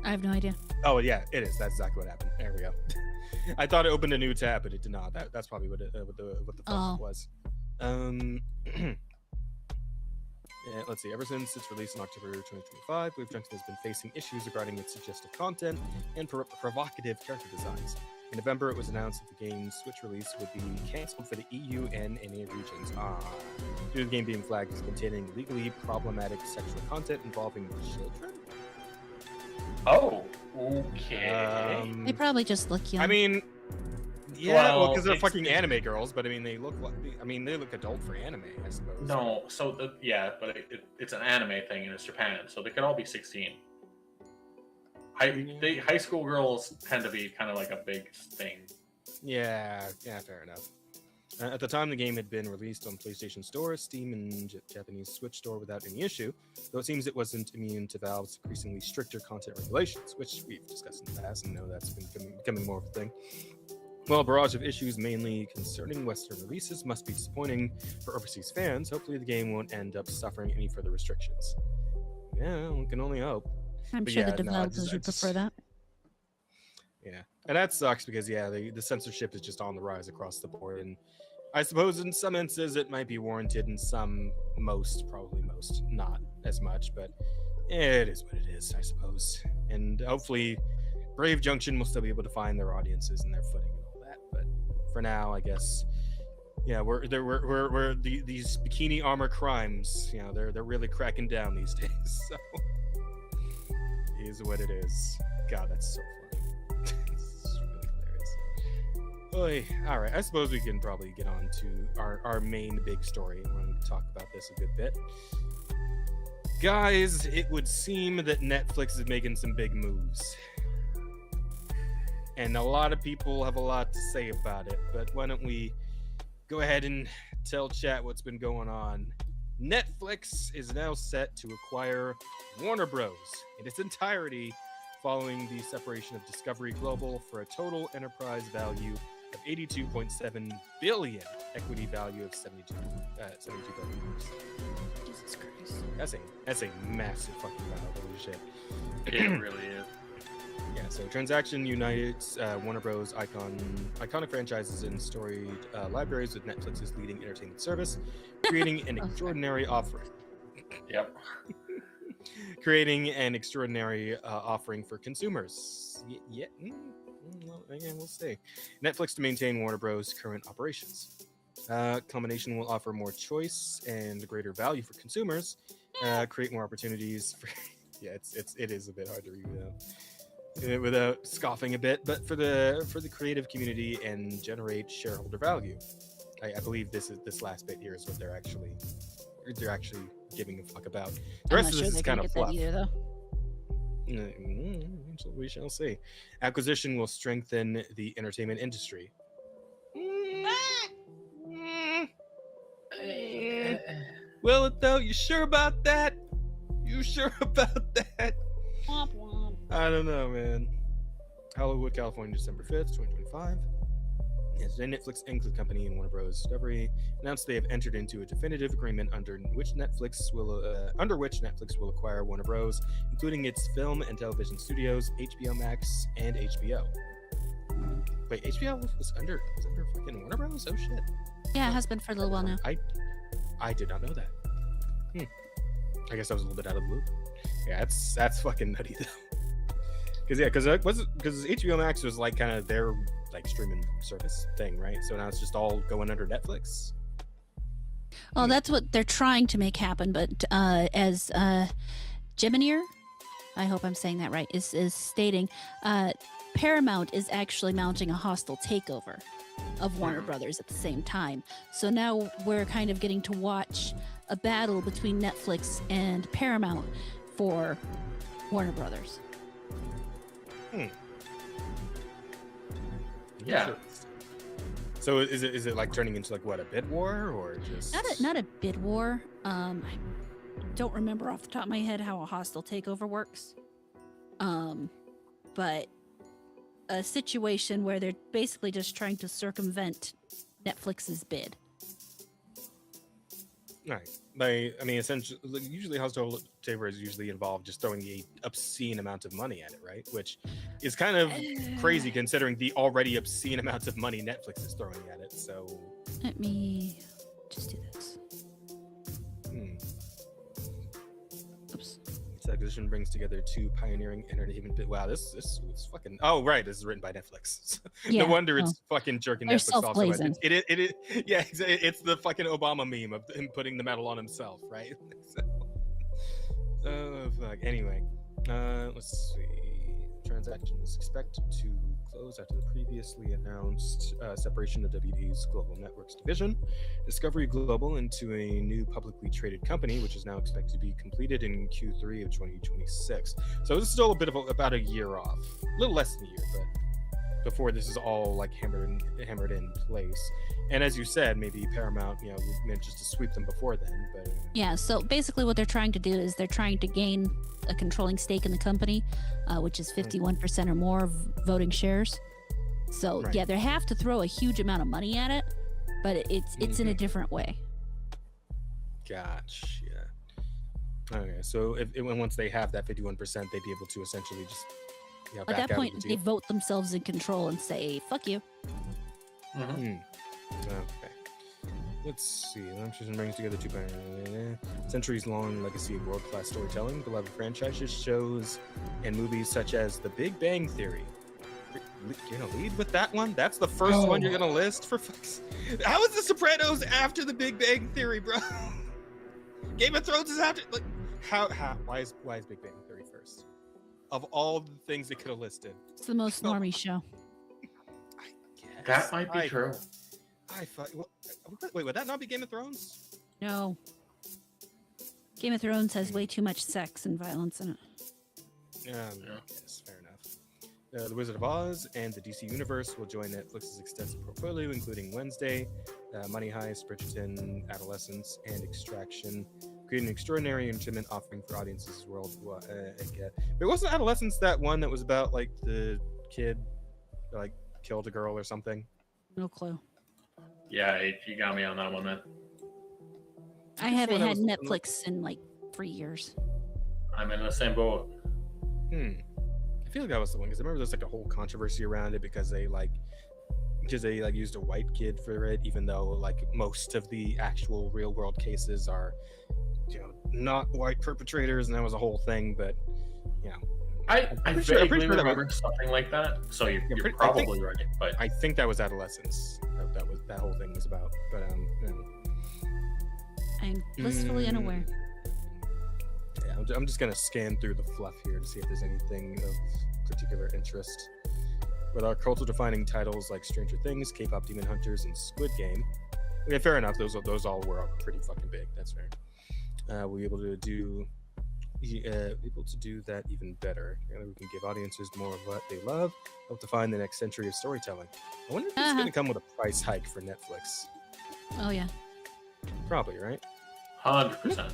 I have no idea. Oh yeah, it is. That's exactly what happened. There we go. I thought it opened a new tab, but it did not. That's probably what the fuck it was. Yeah, let's see. Ever since its release in October 2025, Wave Junction has been facing issues regarding its suggestive content and provocative character designs. In November, it was announced that the game's Switch release would be cancelled for the EU and NA regions. Due to the game being flagged as containing legally problematic sexual content involving children. Oh, okay. They probably just look young. I mean, yeah, well, because they're it's- fucking anime girls, but I mean, they look adult for anime, I suppose. No, so but it's an anime thing and it's Japan, so they could all be 16. High school girls tend to be kind of like a big thing. Yeah, fair enough. At the time, the game had been released on PlayStation Store, Steam, and Japanese Switch Store without any issue, though it seems it wasn't immune to Valve's increasingly stricter content regulations, which we've discussed in the past and know that's been becoming more of a thing. While a barrage of issues mainly concerning Western releases must be disappointing for overseas fans, hopefully the game won't end up suffering any further restrictions. Yeah, we can only hope. I'm But sure yeah, the no, developers would prefer that. Yeah, and that sucks because yeah, the censorship is just on the rise across the board, and I suppose in some instances it might be warranted, in some, probably most, not as much, but it is what it is, I suppose. And hopefully, Brave Junction will still be able to find their audiences and their footing and all that. But for now, I guess, yeah, we're these bikini armor crimes. You know, they're really cracking down these days. So it is what it is. God, that's so funny. It's really hilarious. Oy, all right, I suppose we can probably get on to our main big story. We're going to talk about this a good bit. Guys, it would seem that Netflix is making some big moves. And a lot of people have a lot to say about it, but why don't we go ahead and tell chat what's been going on. Netflix is now set to acquire Warner Bros. In its entirety, following the separation of Discovery Global for a total enterprise value of $82.7 billion, equity value of $72 billion. Jesus Christ. That's a massive fucking value. Holy shit. It really is. Yeah, so transaction unites Warner Bros. Iconic franchises and storied libraries with Netflix's leading entertainment service, creating an extraordinary offering. Yep. Creating an extraordinary offering for consumers. Well, again, we'll see. Netflix to maintain Warner Bros. Current operations. Combination will offer more choice and greater value for consumers. Create more opportunities for. Yeah, it is a bit hard to read without scoffing a bit, but for the creative community and generate shareholder value. I believe this last bit here is what they're actually giving a fuck about. The rest of this is kind of fluff. Either, We shall see. Acquisition will strengthen the entertainment industry. Will it though? You sure about that? You sure about that? Womp womp. I don't know, man. Hollywood, California, December 5th, 2025. Yes, Netflix Inc., the company, and Warner Bros. Discovery announced they have entered into a definitive agreement under which Netflix will acquire Warner Bros., including its film and television studios, HBO Max, and HBO. Wait, HBO was under fucking Warner Bros. Oh shit. Yeah, it has been for a little while now. I did not know that. I guess I was a little bit out of the loop. Yeah, that's fucking nutty though. Because HBO Max was like kind of their like streaming service thing, right? So now it's just all going under Netflix. Oh, that's what they're trying to make happen. But as Geminier, I hope I'm saying that right, is stating, Paramount is actually mounting a hostile takeover of Warner Brothers at the same time. So now we're kind of getting to watch a battle between Netflix and Paramount for Warner Brothers. Yeah. So is it like turning into like what, a bid war or just Not a bid war. I don't remember off the top of my head how a hostile takeover works. But a situation where they're basically just trying to circumvent Netflix's bid. Right. Essentially, usually hostile takeovers usually involve just throwing an obscene amount of money at it, right? Which is kind of crazy considering the already obscene amounts of money Netflix is throwing at it. So Let me just do this. Oops. This acquisition brings together two pioneering entertainment. Wow, this is fucking. Oh, right. This is written by Netflix. Yeah, no wonder it's fucking jerking They're Netflix off. So self-blazing. Yeah, it's the fucking Obama meme of him putting the medal on himself, right? Oh fuck. Anyway, let's see. Transaction is expected to close after the previously announced separation of WD's Global Networks division, Discovery Global, into a new publicly traded company, which is now expected to be completed in Q3 of 2026. So it's still a bit of about a year off, a little less than a year, but before this is all like hammered in place. And as you said, maybe Paramount, manages to sweep them before then. But Yeah, so basically what they're trying to do is they're trying to gain a controlling stake in the company, which is 51% or more of voting shares. So Right. yeah, they have to throw a huge amount of money at it, but it's in a different way. Gotcha. Okay, so once they have that 51%, they'd be able to essentially just At back that out point, of the they deal. vote themselves in control and say, "Fuck you." Mhm. Okay. Let's see. Launches brings together centuries-long legacy of world-class storytelling, beloved franchises, shows, and movies such as The Big Bang Theory. You're gonna lead with that one? That's the first one you're gonna list for fucks. How is The Sopranos after The Big Bang Theory, bro? Game of Thrones is after. Like, how? Why is Big Bang Theory first? Of all the things they could have listed, It's the most normie show. I guess. That might be true. Wait, would that not be Game of Thrones? No. Game of Thrones has way too much sex and violence in it. Yes, fair enough. The Wizard of Oz and the DC Universe will join Netflix's extensive portfolio, including Wednesday, Money Heist, Bridgerton, Adolescence, and Extraction, creating an extraordinary entertainment offering for audiences worldwide. But wasn't Adolescence that one that was about like the kid like killed a girl or something? No clue. Yeah, you got me on that one, man. I haven't that had was- Netflix in like 3 years. I'm in the same boat. I feel like that was the one because I remember there's like a whole controversy around it because they used a white kid for it, even though like most of the actual real world cases are not white perpetrators, and that was a whole thing. But I pretty sure vaguely that remember something like that. So you're I probably right, but I think that was Adolescence. That whole thing was about. But I'm blissfully unaware. yeah, I'm just gonna scan through the fluff here to see if there's anything of particular interest. With our culture-defining titles like Stranger Things, K-pop Demon Hunters, and Squid Game. Okay, fair enough. Those all were pretty fucking big. That's fair. We'll be able to do that even better. We can give audiences more of what they love, help define the next century of storytelling. I wonder if it's going to come with a price hike for Netflix. Oh yeah. Probably, right? 100%.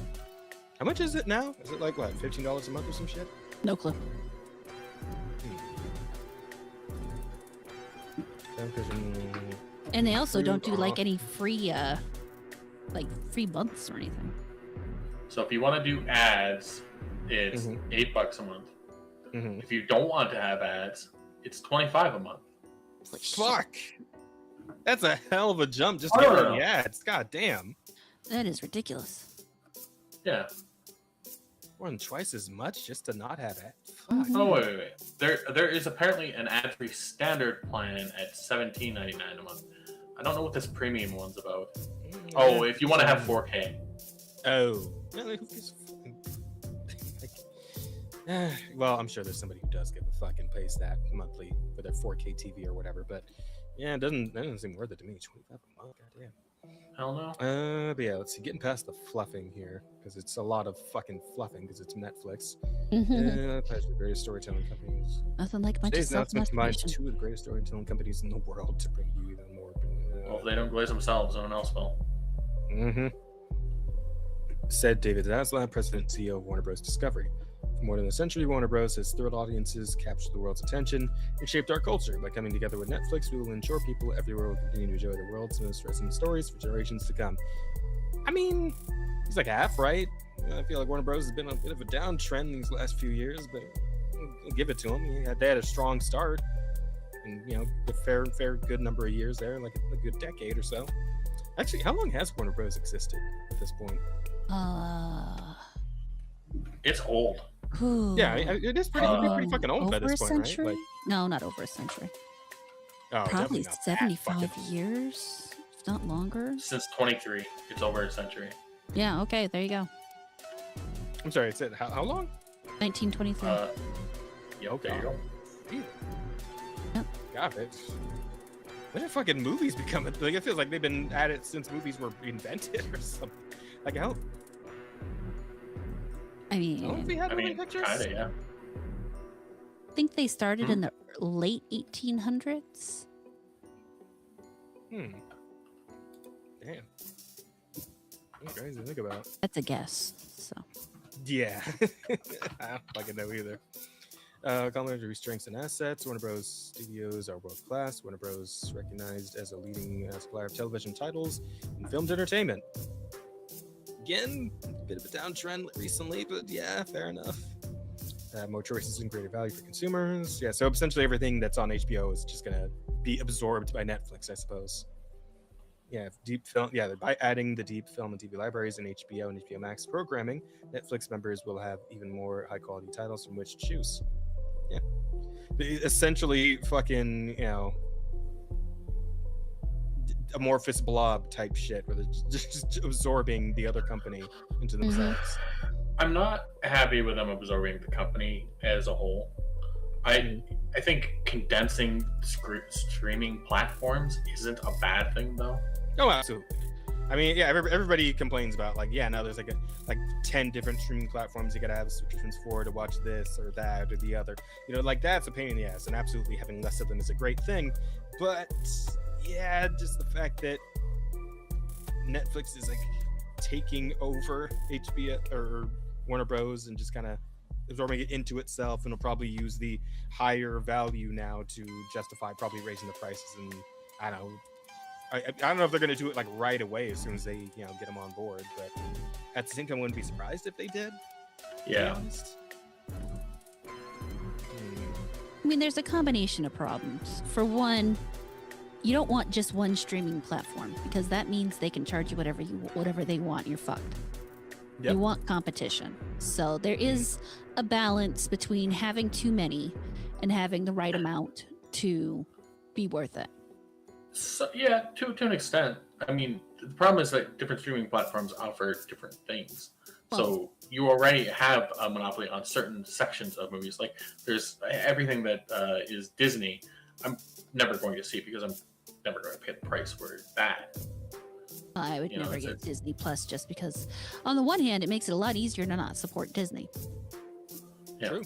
How much is it now? Is it like what, $15 a month or some shit? No clue. And they also don't do like any free months or anything. So if you want to do ads, it's $8 a month. If you don't want to have ads, it's $25 a month. Holy shit. Fuck! That's a hell of a jump just to get rid of the ads. God damn. That is ridiculous. Yeah. More than twice as much just to not have ads. Fuck. Oh wait. There is apparently an ad-free standard plan at $17.99 a month. I don't know what this premium one's about. Oh, if you want to have 4K. Oh. Well, I'm sure there's somebody who does give a fuck and pays that monthly for their 4K TV or whatever, but yeah, that doesn't seem worth it to me. 25 a month, goddamn. Hell no. But yeah, let's see. Getting past the fluffing here because it's a lot of fucking fluffing because it's Netflix. Pleasure, the greatest storytelling companies. Nothing like much Today's announcement combines self-masturbation. two of the greatest storytelling companies in the world to bring you even more. Well, if they don't glaze themselves, no one else will. Said David Zaslav, president and CEO of Warner Bros. Discovery. For more than a century, Warner Bros. Has thrilled audiences, captured the world's attention, and shaped our culture. By coming together with Netflix, we will ensure people everywhere will continue to enjoy the world's most resonant stories for generations to come. I mean, he's like half right. I feel like Warner Bros. Has been on a bit of a downtrend these last few years, but I'll give it to them. They had a strong start, and a fair good number of years there, like a good decade or so. Actually, how long has Warner Bros. Existed at this point? It's old. Yeah, it is pretty fucking old by over this a point, century? right? No, not over a century. Oh, Probably definitely not that 75 fucking- years, if not longer. Since 23, it's over a century. Yeah, okay, there you go. I'm sorry, it said how long? 1923. Yeah, Okay. there you go. Yep. God, when did fucking movies become it? Like, it feels like they've been at it since movies were invented or something. Like, how I mean, long have we had I moving mean, pictures? kinda, yeah. think they started in the late 1800s. Damn. That's crazy to think about. That's a guess. So Yeah. I don't fucking know either. Complementary strengths and assets. Warner Bros. Studios are world class. Warner Bros. Recognized as a leading supplier of television titles and filmed entertainment. Again, a bit of a downtrend recently, but yeah, fair enough. More choices and greater value for consumers. Yeah, so essentially everything that's on HBO is just gonna be absorbed by Netflix, I suppose. Yeah, deep film. Yeah, by adding the deep film and TV libraries in HBO and HBO Max programming, Netflix members will have even more high-quality titles from which to choose. Yeah, essentially, fucking, amorphous blob type shit, where they're just absorbing the other company into themselves. I'm not happy with them absorbing the company as a whole. I think condensing streaming platforms isn't a bad thing, though. Oh, absolutely. I mean, yeah, everybody complains about there's like 10 different streaming platforms you gotta have subscriptions for to watch this or that or the other. That's a pain in the ass, and absolutely having less of them is a great thing. But yeah, just the fact that Netflix is taking over HBO or Warner Bros. And just kind of absorbing it into itself, and will probably use the higher value now to justify probably raising the prices. And I don't know. I don't know if they're going to do it right away as soon as they get them on board, but at the same time, I wouldn't be surprised if they did. Yeah. I mean, there's a combination of problems. For one, you don't want just one streaming platform, because that means they can charge you whatever they want. You're fucked. Yep. You want competition. So there is a balance between having too many and having the right amount to be worth it. So, yeah, to an extent. I mean, the problem is that different streaming platforms offer different things. So you already have a monopoly on certain sections of movies. Like, there's everything that is Disney. I'm never going to see because I'm never going to pay the price for that. I would never get Disney Plus, just because, on the one hand, it makes it a lot easier to not support Disney. Yeah. True.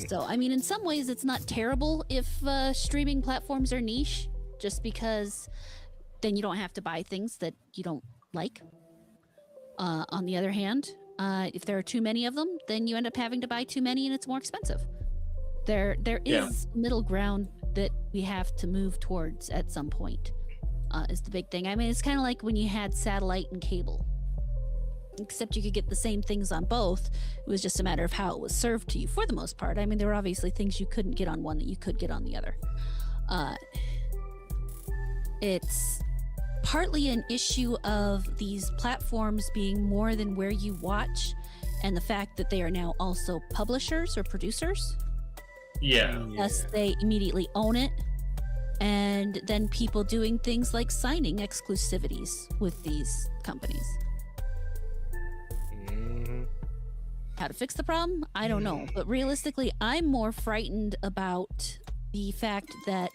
So, I mean, in some ways, it's not terrible if streaming platforms are niche, just because then you don't have to buy things that you don't like. On the other hand, if there are too many of them, then you end up having to buy too many, and it's more expensive. There is middle ground that we have to move towards at some point, is the big thing. I mean, it's kind of like when you had satellite and cable. Except you could get the same things on both. It was just a matter of how it was served to you for the most part. I mean, there were obviously things you couldn't get on one that you could get on the other. It's partly an issue of these platforms being more than where you watch, and the fact that they are now also publishers or producers. Yeah. Yes, they immediately own it. And then people doing things like signing exclusivities with these companies. How to fix the problem? I don't know. But realistically, I'm more frightened about the fact that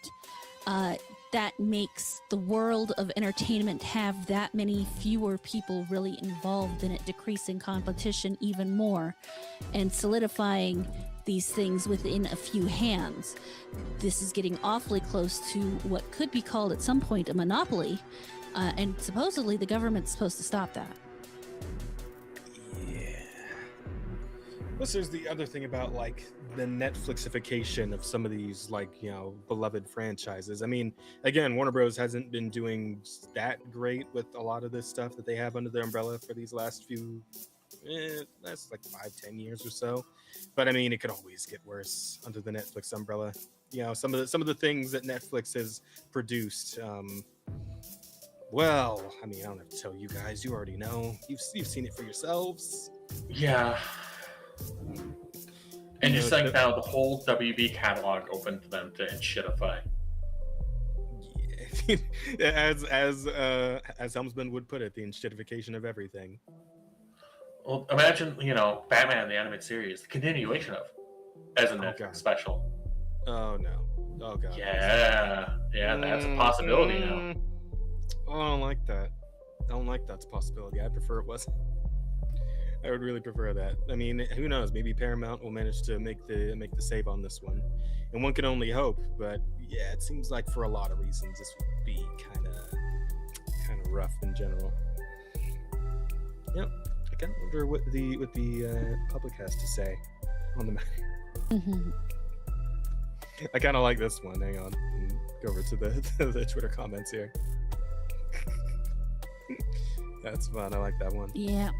that makes the world of entertainment have that many fewer people really involved in it, decreasing competition even more and solidifying these things within a few hands. This is getting awfully close to what could be called at some point a monopoly, and supposedly the government's supposed to stop that. Plus, there's the other thing about the Netflixification of some of these beloved franchises. I mean, again, Warner Bros. Hasn't been doing that great with a lot of this stuff that they have under their umbrella for these last 5-10 years or so. But I mean, it could always get worse under the Netflix umbrella. Some of the things that Netflix has produced. Well, I mean, I don't have to tell you guys. You already know. You've seen it for yourselves. Yeah. And just now the whole WB catalog open to them to shitify. Yeah. as Helmsman would put it, the shitification of everything. Well, imagine, Batman the animated series, the continuation of, as a Netflix special. Oh no. Oh god. Yeah, that's a possibility now. Oh, I don't like that. I don't like that's a possibility. I prefer it wasn't. I would really prefer that. I mean, who knows? Maybe Paramount will manage to make the save on this one, and one can only hope. But yeah, it seems like for a lot of reasons, this would be kind of rough in general. Yep. I kind of wonder what the public has to say on the matter. Mhm. I kind of like this one. Hang on, go over to the Twitter comments here. That's fun. I like that one. Yeah.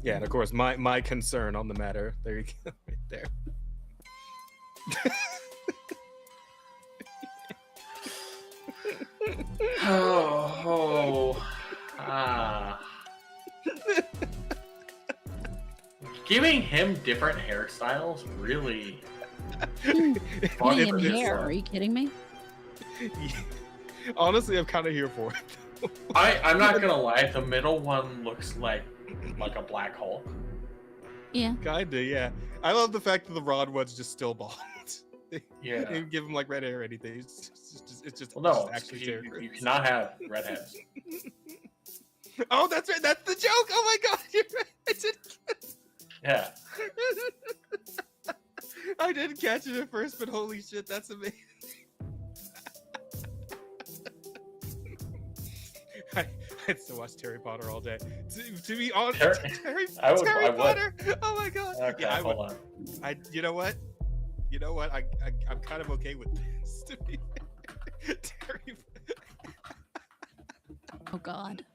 Yeah, and of course, my concern on the matter. There you go, right there. Giving him different hairstyles really. Giving him It's hair. like- Are you kidding me? Honestly, I'm kind of here for it. I'm not gonna lie. The middle one looks like a black hole. Yeah. Kinda, yeah. I love the fact that the Rod one's just still bald. They Yeah. didn't give him like red hair or anything. It's just Well, no, just actually you cannot have redheads. Oh, that's right. That's the joke. Oh my god, you're right. Yeah. I didn't catch it at first, but holy shit, that's amazing. I'd still watch Harry Potter all day. To be honest, Harry I would. Potter. Oh my god. Okay, Yeah, I would. hold on. You know what? I'm kind of okay with this. To be fair. Terry. Oh God.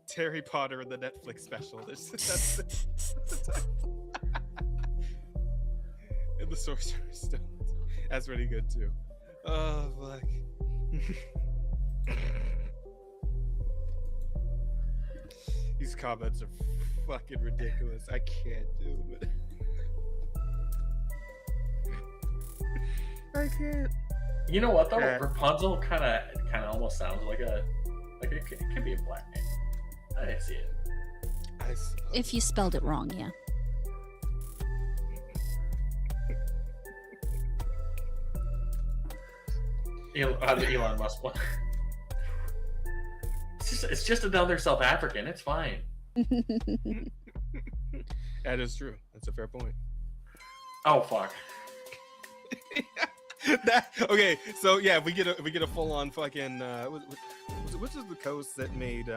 Terry Potter in the Netflix special. That's the title. And the Sorcerer's Stone. That's pretty good too. Oh fuck. These comments are fucking ridiculous. I can't do it. I can't. You know what though? Yeah. Rapunzel kind of almost sounds like it could be a black name. I see it. I suppose. If you spelled it wrong, yeah. The Elon Musk one. It's just another South African. It's fine. That is true. That's a fair point. Oh fuck. Okay, so yeah, we get a full on fucking which is the coast that made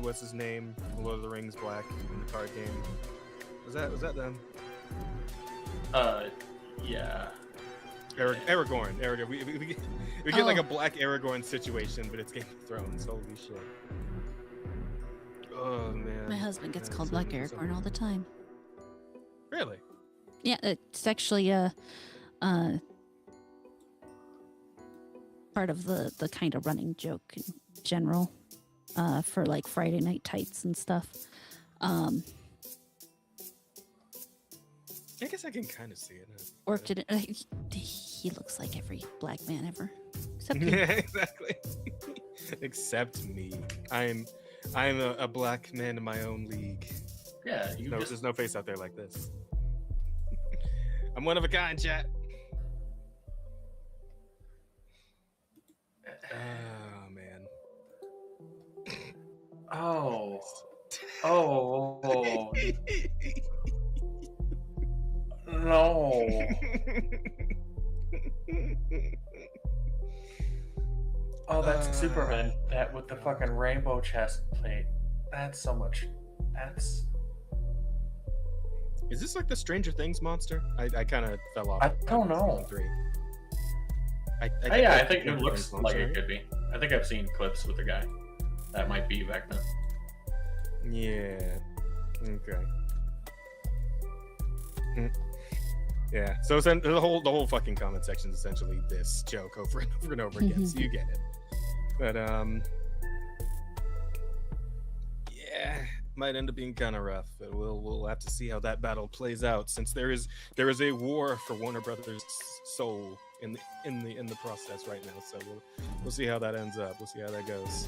what's his name Lord of the Rings black in the card game? Was that them? Yeah. Aragorn. We get like a black Aragorn situation, but it's Game of Thrones. Holy shit. Oh man. My husband gets Yeah, called so- Black so- Aragorn all the time. Really? Yeah, it's actually part of the kind of running joke in general, for like Friday Night Tights and stuff. I guess I can kind of see it. Worked it. He looks like every black man ever, except me. Yeah, exactly. Except me. I'm a black man in my own league. Yeah. There's no face out there like this. I'm one of a kind, chat. Oh man. Oh. No. Oh, that's Superman. That with the fucking rainbow chest plate. That's so much. That's. Is this like the Stranger Things monster? I kind of fell off. I don't know. Three. I think it looks like it could be. I think I've seen clips with the guy. That might be Vecna. Yeah. Okay. Yeah. So the whole fucking comment section is essentially this joke over and over and over again. So you get it. But yeah, might end up being kind of rough. But we'll have to see how that battle plays out, since there is a war for Warner Brothers' soul in the process right now. So we'll see how that ends up. We'll see how that goes.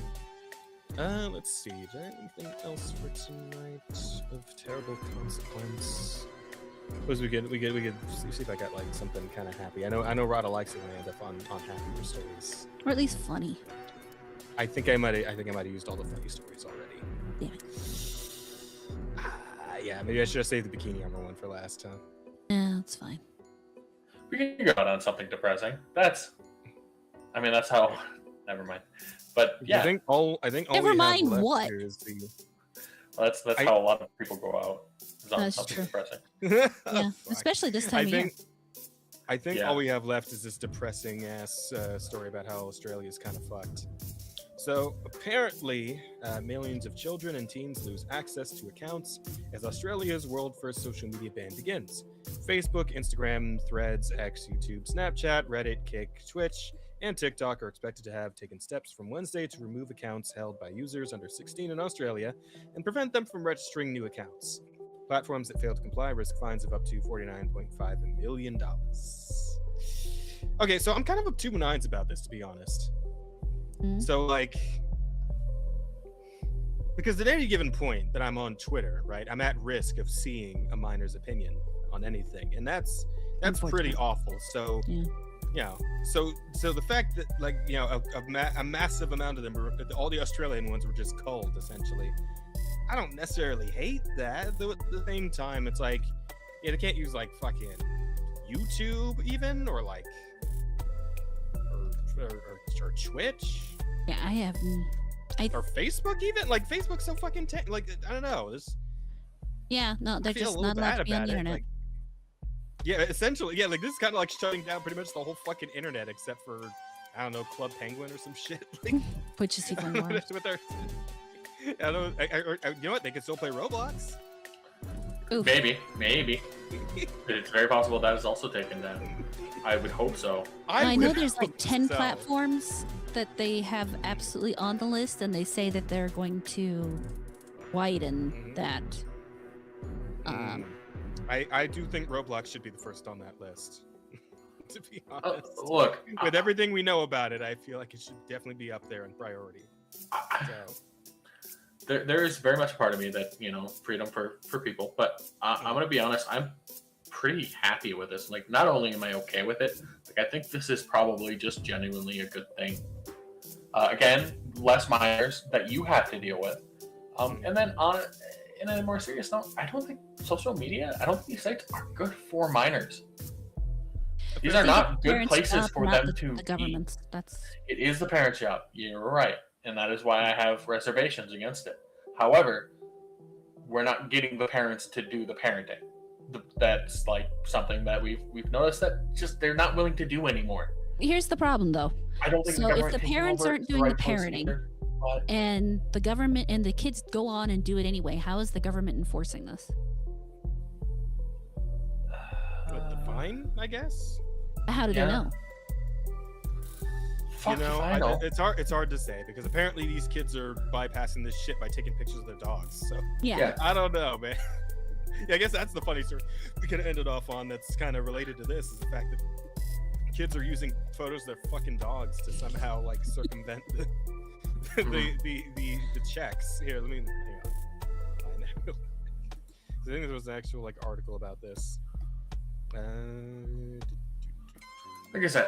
Let's see. Is there anything else for tonight of terrible consequence? Suppose we could see if I got like something kind of happy. I know Rada likes it when I end up on happier stories. Or at least funny. I think I might have used all the funny stories already. Yeah. Yeah, maybe I should have saved the bikini armor one for last time. Yeah, that's fine. We can go out on something depressing. That's how. Never mind. But yeah, I think all Never we mind have left what? here is the. that's how a lot of people go out. Is on That's something true. depressing. Yeah, Fuck. especially this time of year. I think Yeah. all we have left is this depressing ass story about how Australia is kind of fucked. So apparently, millions of children and teens lose access to accounts as Australia's world first social media ban begins. Facebook, Instagram, Threads, X, YouTube, Snapchat, Reddit, Kick, Twitch, and TikTok are expected to have taken steps from Wednesday to remove accounts held by users under 16 in Australia and prevent them from registering new accounts. Platforms that fail to comply risk fines of up to $49.5 million. Okay, so I'm kind of of two minds about this, to be honest. Mhm. So, like, because at any given point that I'm on Twitter, right, I'm at risk of seeing a minor's opinion on anything, and that's pretty awful. So, Yeah. so the fact that, like, a massive amount of them, all the Australian ones were just culled, essentially. I don't necessarily hate that. Though at the same time, it's like, yeah, they can't use like fucking YouTube even, or like, or Twitch, Yeah, I have. or Facebook even. Like Facebook's so fucking like, I don't know. Yeah, no, they're I feel just a not little allowed bad to be on about the it. internet. Like, yeah, essentially, yeah. Like this is kind of like shutting down pretty much the whole fucking internet, except for I don't know, Club Penguin or some shit. Like, Which is even I don't know worse. what they're- I don't. You know what? They can still play Roblox. Oof. Maybe. It's very possible that is also taken down. I would hope so. I know would there's like hope 10 so. platforms that they have absolutely on the list, and they say that they're going to widen Mhm. that. I do think Roblox should be the first on that list. To be honest, Look, with everything we know about it, I feel like it should definitely be up there in priority. So, there is very much a part of me that, freedom for people, but I'm gonna be honest, I'm pretty happy with this. Like, not only am I okay with it, like I think this is probably just genuinely a good thing. Again, less minors that you have to deal with, and then in a more serious note, I don't think social media, I don't think these sites are good for minors. These are not good Parents' places job, for not them the, to the be. government's. That's It is the parent's job. You're right. And that is why I have reservations against it. However, we're not getting the parents to do the parenting. That's like something that we've noticed that just they're not willing to do anymore. here's the problem though. I don't think So if the taking parents over aren't is doing the right place parenting, either, but and the government and the kids go on and do it anyway, how is the government enforcing this? with the fine, I guess. How do they Yeah. know? fuck if I know. It's hard to say because apparently these kids are bypassing this shit by taking pictures of their dogs. So Yeah. I don't know, man. Yeah, I guess that's the funny story we could have ended off on. That's kind of related to this is the fact that kids are using photos of their fucking dogs to somehow like circumvent the checks. Here, let me hang on. Find that real quick. I think there was an actual like article about this. Like I said,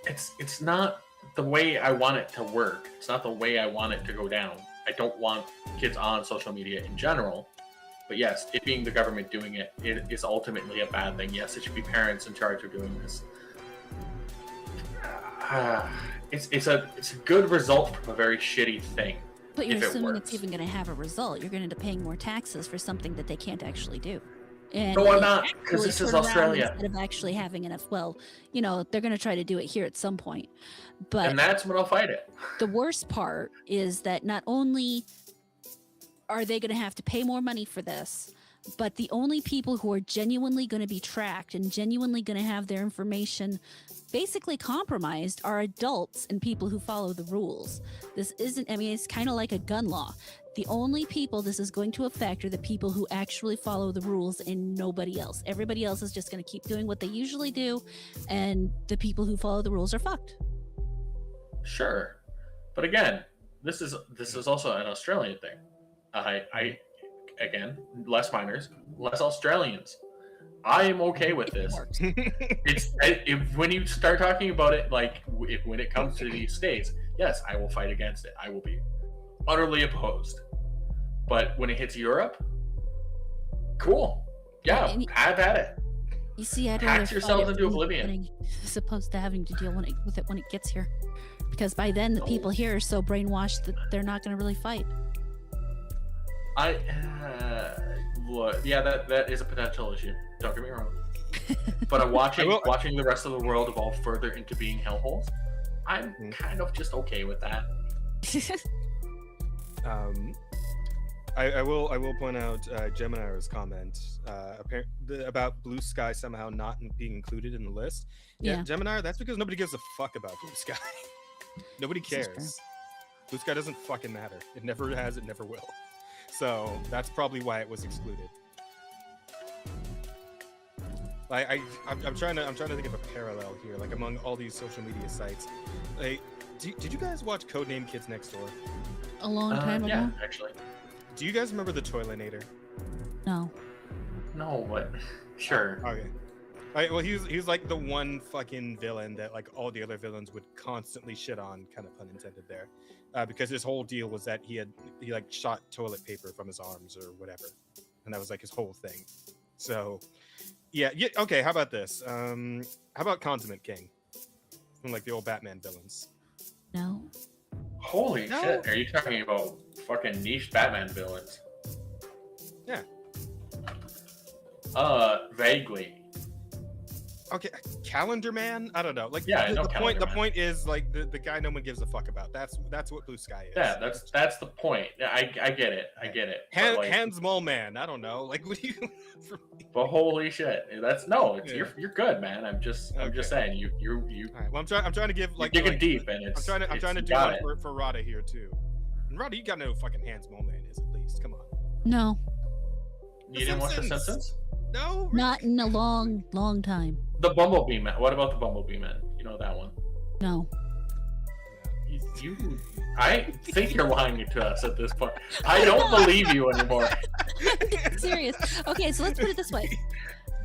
it's not the way I want it to work. It's not the way I want it to go down. I don't want kids on social media in general. But yes, it being the government doing it, it is ultimately a bad thing. Yes, it should be parents in charge of doing this. It's a good result from a very shitty thing. But you're if it assuming works. it's even going to have a result. You're going to end up paying more taxes for something that they can't actually do. And No, I'm they not, 'cause actually this is turn around Australia. Instead of actually having enough, well, they're going to try to do it here at some point. But And that's when I'll fight it. the worst part is that not only are they going to have to pay more money for this, but the only people who are genuinely going to be tracked and genuinely going to have their information basically compromised are adults and people who follow the rules. This isn't, it's kind of like a gun law. The only people this is going to affect are the people who actually follow the rules and nobody else. Everybody else is just going to keep doing what they usually do, and the people who follow the rules are fucked. Sure, but again, this is also an Australian thing. I again, less minors, less Australians. I am okay with this. When you start talking about it, like when it comes to these states, yes, I will fight against it. I will be utterly opposed. But when it hits Europe, cool. Yeah, have at it. You see, I'd Hack rather yourselves fight it into oblivion. as opposed to having to deal with it when it gets here, because by then the people here are so brainwashed that they're not going to really fight. Yeah, that is a potential issue. Don't get me wrong. But I'm watching the rest of the world evolve further into being hellholes. I'm kind of just okay with that. I will point out Gemini's comment about Blue Sky somehow not being included in the list. Yeah, Gemini, that's because nobody gives a fuck about Blue Sky. Nobody cares. Blue Sky doesn't fucking matter. It never has. It never will. So that's probably why it was excluded. I'm trying to think of a parallel here, like among all these social media sites. Like, did you guys watch Codename Kids Next Door? A long time ago. Yeah, actually. Do you guys remember the Toilinator? No. No, but sure. Okay. All right, well, he's like the one fucking villain that like all the other villains would constantly shit on, kind of pun intended there, because his whole deal was that he like shot toilet paper from his arms or whatever, and that was like his whole thing. So, yeah. Okay, how about this? How about Condiment King? From like the old Batman villains. No. Holy shit! Are you talking about fucking niche Batman villains? Yeah. Vaguely. Okay, Calendar Man? I don't know. Like, yeah, the point is like the guy no one gives a fuck about. That's what Blue Sky is. Yeah, that's the point. Yeah, I get it. I get it. Hands Mole Man. I don't know. Like, what do you? But holy shit, you're good, man. I'm just saying you. All right, well, I'm trying to give like digging deep, and I'm trying to do one for Rada here too. And Rada, you gotta know who fucking Hands Mole Man is at least. Come on. No. You didn't watch The Simpsons? No. Not in a long, long time. The Bumblebee Man. What about the Bumblebee Man? You know that one? No. I think you're lying to us at this point. I don't believe you anymore. Serious. Okay, so let's put it this way.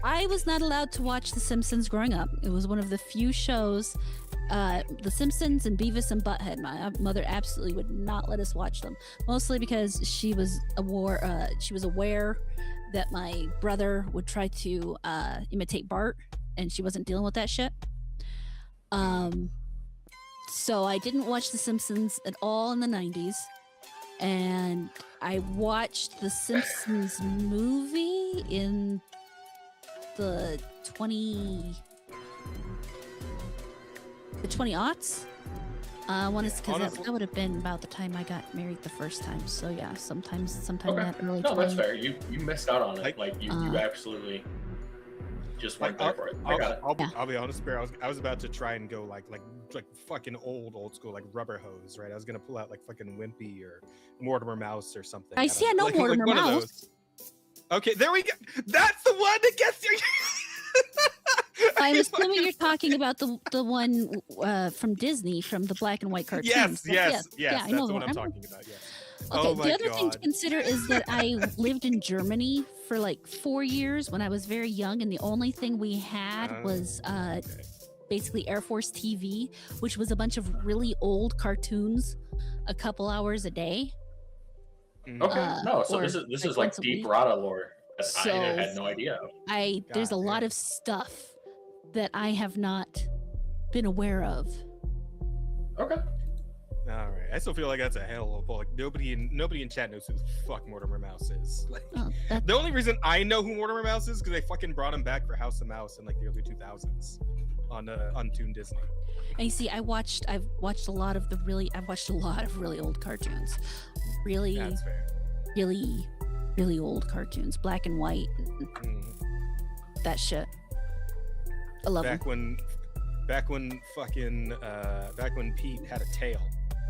I was not allowed to watch The Simpsons growing up. It was one of the few shows, The Simpsons and Beavis and Butthead. My mother absolutely would not let us watch them, mostly because she was aware that my brother would try to imitate Bart, and she wasn't dealing with that shit. So I didn't watch The Simpsons at all in the 90s, and I watched The Simpsons movie in the 20-aughts. I want to because that would have been about the time I got married the first time. So yeah, sometime that early. No, that's fair. You missed out on it. Like you absolutely just went there for it. I got it. I'll be honest, Bear. I was about to try and go like fucking old school, like Rubber Hose, right? I was gonna pull out like fucking Wimpy or Mortimer Mouse or something. I see. I know Mortimer Mouse. Okay, there we go. That's the one that gets you. I'm assuming you're talking about the one from Disney, from the black and white cartoons. Yes. Yeah, I know that's what I'm talking about. Yes. Okay, the other thing to consider is that I lived in Germany for like 4 years when I was very young, and the only thing we had was basically Air Force TV, which was a bunch of really old cartoons, a couple hours a day. Okay, so this is like deep Rada lore. So I had no idea. There's a lot of stuff that I have not been aware of. Okay. All right. I still feel like that's a hell of a pull. Like nobody in chat knows who the fuck Mortimer Mouse is. Like the only reason I know who Mortimer Mouse is because they fucking brought him back for House of Mouse in like the early 2000s on Toon Disney. And you see, I've watched a lot of really old cartoons. Really, that's fair. Really old cartoons, black and white, that shit. I love back them. Back when Pete had a tail,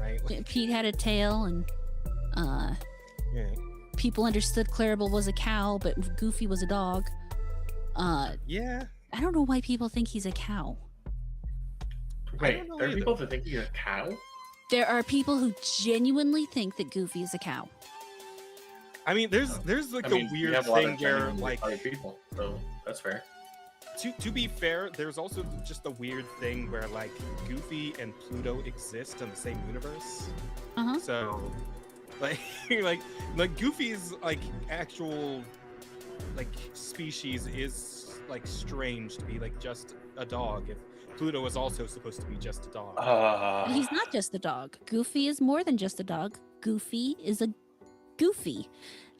right? Like, Pete had a tail, and people understood Clarabelle was a cow, but Goofy was a dog. Yeah. I don't know why people think he's a cow. Wait, there are people that think he's a cow? There are people who genuinely think that Goofy is a cow. I mean, there's like I mean, a we weird have a lot thing of where genuinely like retarded people, so that's fair. to be fair, there's also just a weird thing where like Goofy and Pluto exist in the same universe. Uh-huh. So like like Goofy's like actual like species is like strange to be like just a dog if Pluto is also supposed to be just a dog. He's not just a dog. Goofy is more than just a dog. Goofy is a goofy,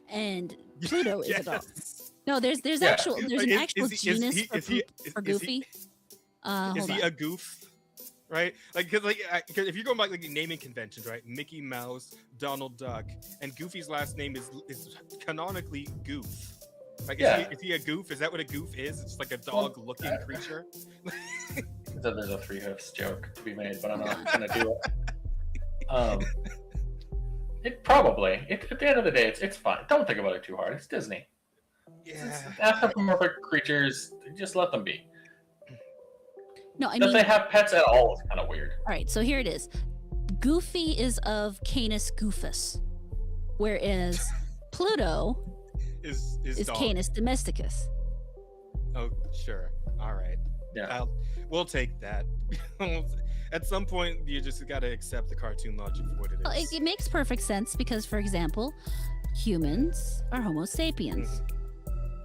and Pluto is a dog. No, there's Yeah. there's an Is- actual is he- is genus he- for, is he- for is Goofy. Is Hold he on. a goof? Right? Like, cause if you're going by like naming conventions, right? Mickey Mouse, Donald Duck, and Goofy's last name is canonically Goof. Like, Yeah. is he a goof? Is that what a goof is? It's like a dog-looking creature. So there's a three hoofs joke to be made, but I'm not gonna do it. It probably. At the end of the day, it's fine. Don't think about it too hard. It's Disney. It's anthropomorphic creatures. Just let them be. No, I If mean, they have pets at all, it's kind of weird. all right. So here it is. Goofy is of Canis goofus, whereas Pluto is dog. Canis domesticus. Oh, sure. All right. Yeah. We'll take that. At some point, you just got to accept the cartoon logic for what it is. Well, it makes perfect sense because, for example, humans are Homo sapiens.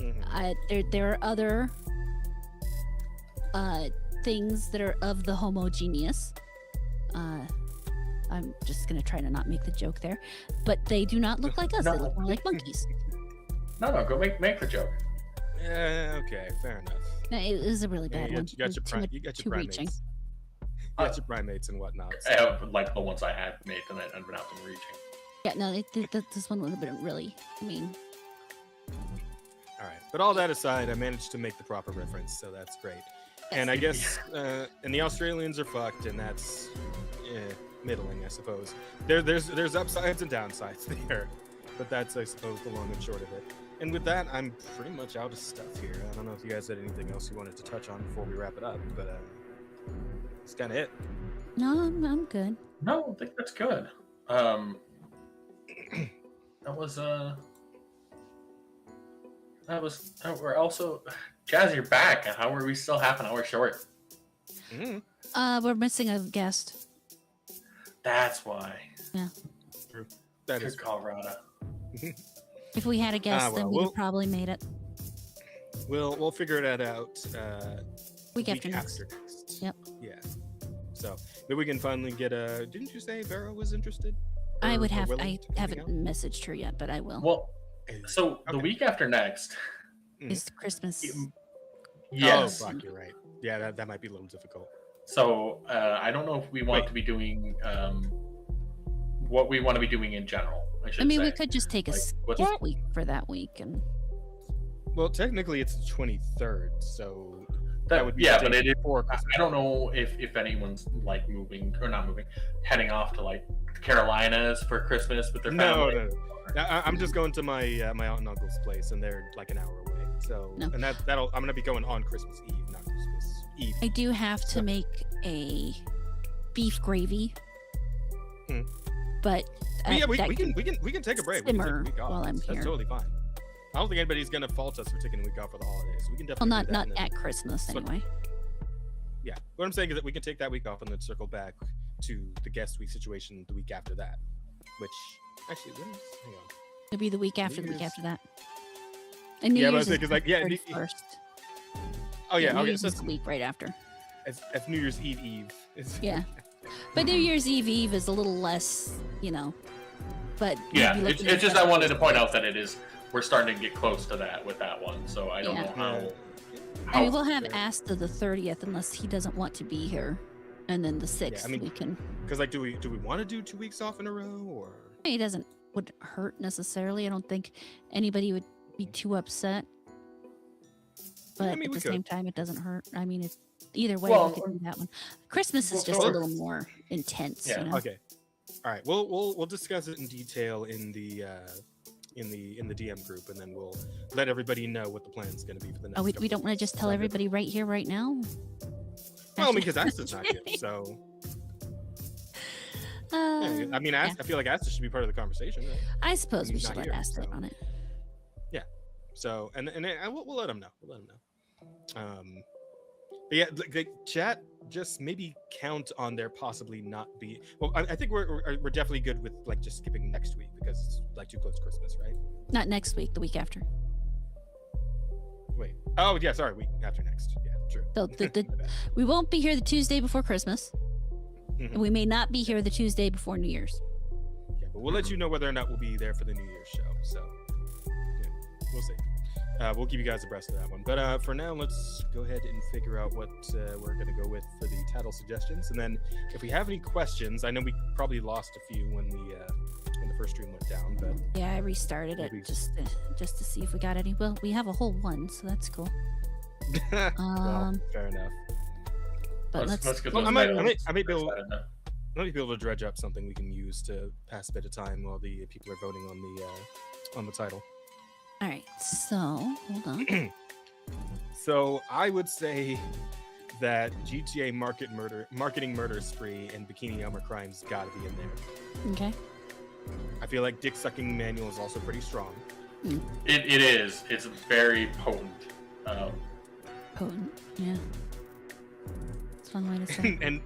Mhm. There are other things that are of the homogeneous. I'm just gonna try to not make the joke there, but they do not look like us. No. They look more like monkeys. No, go make the joke. Yeah. Okay. Fair enough. No, it was a really Yeah, bad you one. got, you got your Too much- you got too your reaching. primates. You got your primates and whatnot. I have like the ones I had made tonight and without them reaching. Yeah, no, this one would have been really mean. All right. But all that aside, I managed to make the proper reference, so that's great. And I guess, and the Australians are fucked, and that's middling, I suppose. There's upsides and downsides there, but that's, I suppose, the long and short of it. And with that, I'm pretty much out of stuff here. I don't know if you guys had anything else you wanted to touch on before we wrap it up, but that's kind of it. No, I'm good. No, I think that's good. That was. We're also. Jazz, you're back. And how are we still half an hour short? We're missing a guest. That's why. Yeah. True. That Good is Colorado. If we had a guest, then well, we'd we'll- have probably made it. We'll figure that out. Week after next. Yep. Yeah. So maybe we can finally get a. Didn't you say Vera was interested? I Or- would or have. willing I to hang haven't out? messaged her yet, but I will. Well, so the Okay. week after next. It's Christmas. Yes. Oh, fuck, you're right. Yeah, that might be a little difficult. So I don't know if we want Wait. to be doing what we want to be doing in general. I mean, say. we could just take a Like, what's- skip week for that week, and Well, technically it's the 23rd, so That would be yeah, the but day it is. before I Christmas. don't know if anyone's like moving or not moving, heading off to like Carolinas for Christmas with their No, family. no. I'm just going to my my aunt and uncle's place, and they're like an hour away. So, No. and I'm gonna be going on Christmas Eve, not Christmas Eve. I do have to make a beef gravy. Hmm. But But yeah, we that can take a break. We can take simmer a week off. while I'm That's here. totally fine. I don't think anybody's gonna fault us for taking a week off for the holidays. We can Well, definitely not do that. not and then- at Christmas But- anyway. Yeah, what I'm saying is that we can take that week off and then circle back to the guest week situation the week after that. Which actually, hang on. It'll be the week after the week Year's- after that. And New Yeah, but I Year's was is thinking, like, yeah, the New- 31st. Oh yeah, New okay. Year's So is the week right after. it's New Year's Eve. It's, Yeah. But New Year's Eve is a little less, But Yeah, you'd be it's looking at just that- I wanted to point out that we're starting to get close to that with that one. So I don't Yeah. know how. I mean, we'll have Sure. Asta the 30th unless he doesn't want to be here, and then the 6th mean- we can. Because like, do we want to do 2 weeks off in a row or? It doesn't would hurt necessarily. I don't think anybody would be too upset. But I mean, at we the could. same time, it doesn't hurt. I mean, either way, Well, we could do that one. Christmas is well, just a sure. little more intense. Yeah. Okay. All right. We'll discuss it in detail in the DM group, and then we'll let everybody know what the plan is going to be for the next. Oh, we couple don't want to just tell Sound good? everybody right here, right now. Well, Actually- because Asta's not here, so Yeah, I mean, yeah. I feel like Asta should be part of the conversation, right? I suppose we He's should not let here, Asta in so- on it. So, and we'll let him know. We'll let him know. But yeah, the chat, just maybe count on there possibly not be. Well, I think we're definitely good with like just skipping next week because it's like too close to Christmas, right? Not next week, the week after. Wait. Oh yeah, sorry, week after next. Yeah, true. So My bad. we won't be here the Tuesday before Christmas, Mhm. and we may not be here the Tuesday before New Year's. Yeah, but we'll let you know whether or not we'll be there for the New Year's show. So yeah, we'll see. We'll keep you guys abreast of that one. But for now, let's go ahead and figure out what we're going to go with for the title suggestions. And then if we have any questions, I know we probably lost a few when the first stream went down. But Yeah, I restarted it Maybe- just to see if we got any. Well, we have a whole one, so that's cool. well, fair enough. But Let's get Well, those I might be able. started now. I might be able to dredge up something we can use to pass a bit of time while the people are voting on the title. All right, so hold on. So I would say that GTA marketing murder spree and bikini armor crimes got to be in there. Okay. I feel like dick sucking manual is also pretty strong. It is. It's very potent. Potent. Yeah. It's one way to say.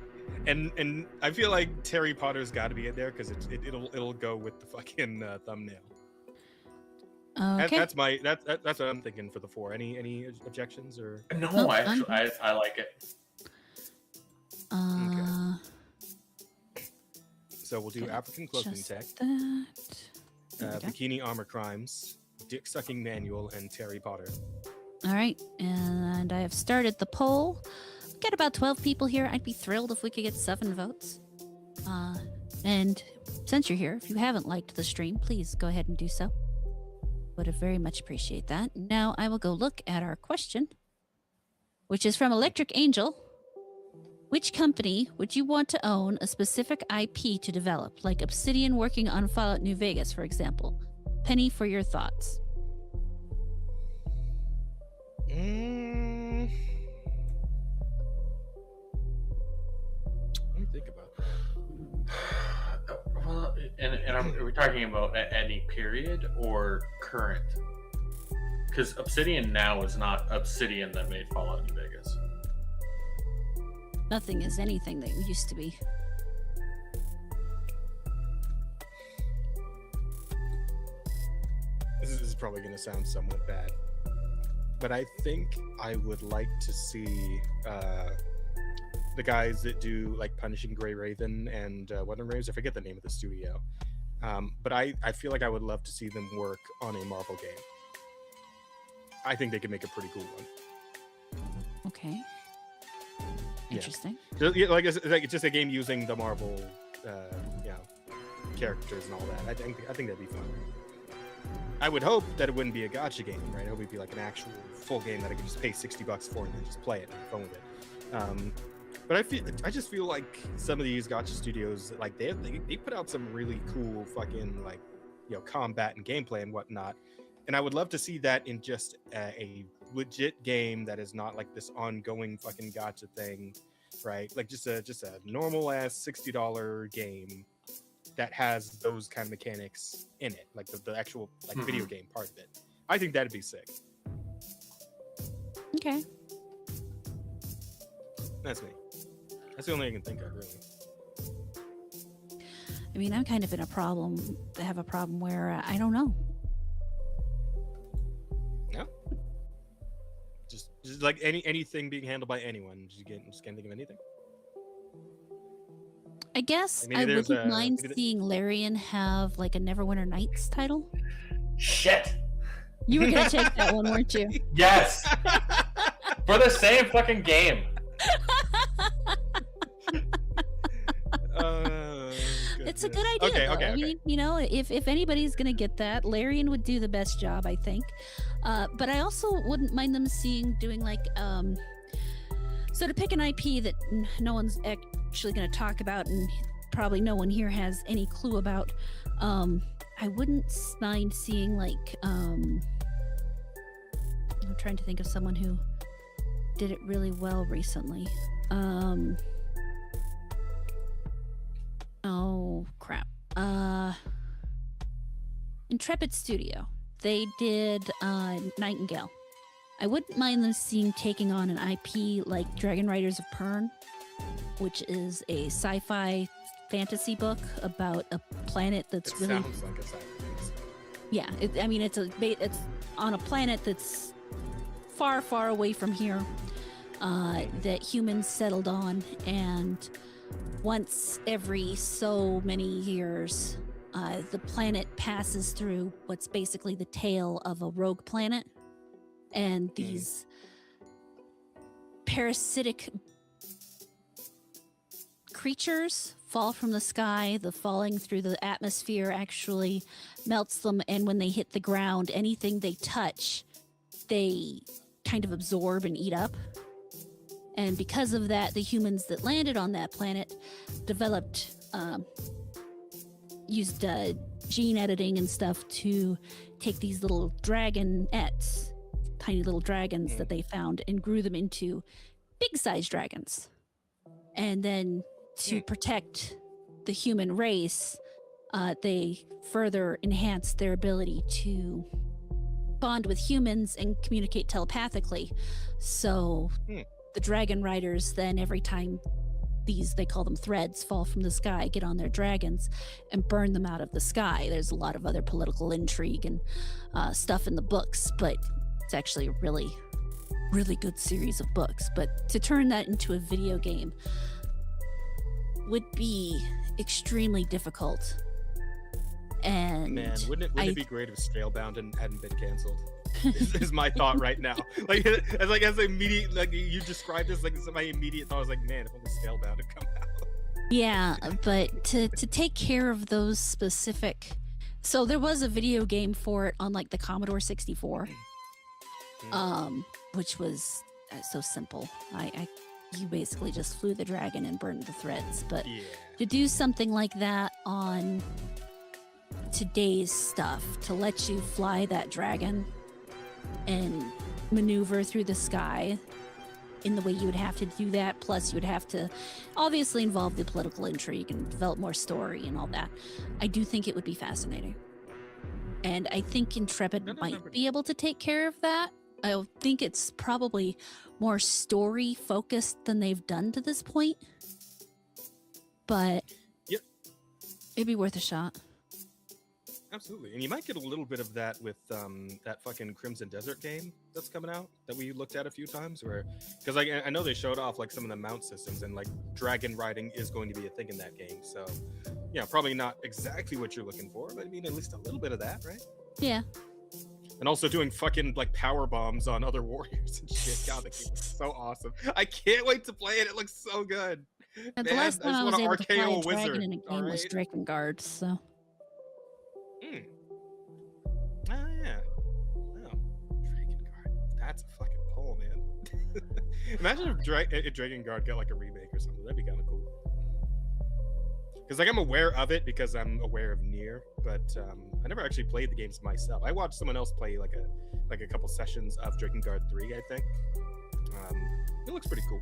and I feel like Terry Potter's got to be in there because it'll go with the fucking thumbnail. Okay. That's what I'm thinking for the 4. Any objections or? No, Oh, I like it. So we'll do Okay, African cloaking just tech, that. There we go. bikini armor crimes, dick sucking manual, and Terry Potter. All right, and I have started the poll. We got about 12 people here. I'd be thrilled if we could get 7 votes. And since you're here, if you haven't liked the stream, please go ahead and do so. Would have very much appreciate that. Now I will go look at our question, which is from Electric Angel. Which company would you want to own a specific IP to develop, like Obsidian working on Fallout New Vegas, for example? Penny, for your thoughts. Let me think about that. Well, and are we talking about any period or current? Because Obsidian now is not Obsidian that made Fallout New Vegas. Nothing is anything that used to be. This is probably going to sound somewhat bad, but I think I would like to see the guys that do like Punishing Grey Raven and Weather Raves. I forget the name of the studio, but I feel like I would love to see them work on a Marvel game. I think they could make a pretty cool one. Okay. Interesting. Yeah, like it's just a game using the Marvel, characters and all that. I think that'd be fun. I would hope that it wouldn't be a gacha game, right? I hope it'd be like an actual full game that I could just pay $60 for and then just play it and have fun with it. But I just feel like some of these gacha studios, like they put out some really cool fucking like, combat and gameplay and whatnot. And I would love to see that in just a legit game that is not like this ongoing fucking gacha thing, right? Like just a normal ass $60 game that has those kind of mechanics in it, like the actual like video game part of it. I think that'd be sick. Okay. That's me. That's the only thing I can think of, really. I mean, I'm kind of in a problem. I have a problem where I don't know. No. Just like anything being handled by anyone. Just can't think of anything. I guess Maybe I there's wouldn't a- mind maybe the- seeing Larian have like a Neverwinter Nights title. Shit. You were gonna take that one, weren't you? Yes. For the same fucking game. It's a good idea. Okay, though. okay, I mean, if anybody's gonna get that, Larian would do the best job, I think. But I also wouldn't mind them doing like so to pick an IP that no one's actually gonna talk about and probably no one here has any clue about. I wouldn't mind seeing like I'm trying to think of someone who did it really well recently. Oh crap. Intrepid Studio. They did Nightingale. I wouldn't mind them taking on an IP like Dragon Riders of Pern, which is a sci-fi fantasy book about a planet that's It really sounds like a sci-fi. yeah. It's on a planet that's far, far away from here that humans settled on, and once every so many years, the planet passes through what's basically the tail of a rogue planet, and these parasitic creatures fall from the sky. The falling through the atmosphere actually melts them, and when they hit the ground, anything they touch, they kind of absorb and eat up. And because of that, the humans that landed on that planet developed, used gene editing and stuff to take these little dragonettes, tiny little dragons that they found, and grew them into big-sized dragons. And then to protect the human race, they further enhanced their ability to bond with humans and communicate telepathically. So the dragon riders then, every time these, they call them threads, fall from the sky, get on their dragons and burn them out of the sky. There's a lot of other political intrigue and stuff in the books, but it's actually a really, really good series of books. But to turn that into a video game would be extremely difficult. And Man, wouldn't it be great if Scalebound hadn't been canceled? is my thought right now. Like as immediate, like you described this, like my immediate thought was like, man, if only Scalebound had come out. Yeah, but to take care of those specific, so there was a video game for it on like the Commodore 64, which was so simple. You basically just flew the dragon and burned the threads. But to do something like that on today's stuff, to let you fly that dragon and maneuver through the sky in the way you would have to do that, plus you would have to obviously involve the political intrigue and develop more story and all that, I do think it would be fascinating. And I think Intrepid might be able to take care of that. I think it's probably more story focused than they've done to this point, but it'd be worth a shot. Absolutely, and you might get a little bit of that with that fucking Crimson Desert game that's coming out that we looked at a few times. Because I know they showed off like some of the mount systems, and like dragon riding is going to be a thing in that game. So, yeah, probably not exactly what you're looking for, but I mean at least a little bit of that, right? Yeah. And also doing fucking like power bombs on other warriors and shit. God, that game was so awesome. I can't wait to play it. It looks so good. The Man, last time I was able to play a RKO dragon in a game was Drakengard, so. Oh, yeah. Oh, Drakengard. That's a fucking pull, man. Imagine if Drakengard got like a remake or something. That'd be kind of cool. Because like I'm aware of it because I'm aware of Nier, but I never actually played the games myself. I watched someone else play like a couple sessions of Drakengard 3, I think. It looks pretty cool.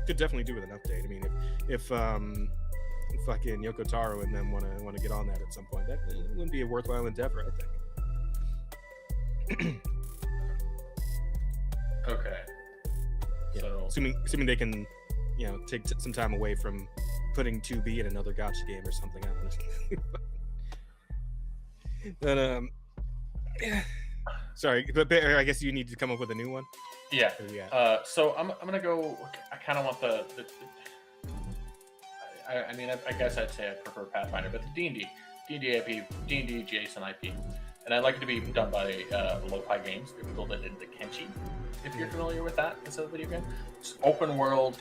Could definitely do with an update. I mean, if fucking Yoko Taro and them want to get on that at some point, that wouldn't be a worthwhile endeavor, I think. Okay. Yeah. So Assuming they can, take some time away from putting 2B in another gacha game or something. I don't know. But yeah. Sorry, but I guess you need to come up with a new one. Yeah. So I'm gonna go. I kind of want the I mean, I guess I'd say I prefer Pathfinder, but the D&D IP, D&D Jason IP, and I'd like it to be done by Lo-Fi Games, the people that did the Kenshi. If you're familiar with that, it's a video game. It's open world,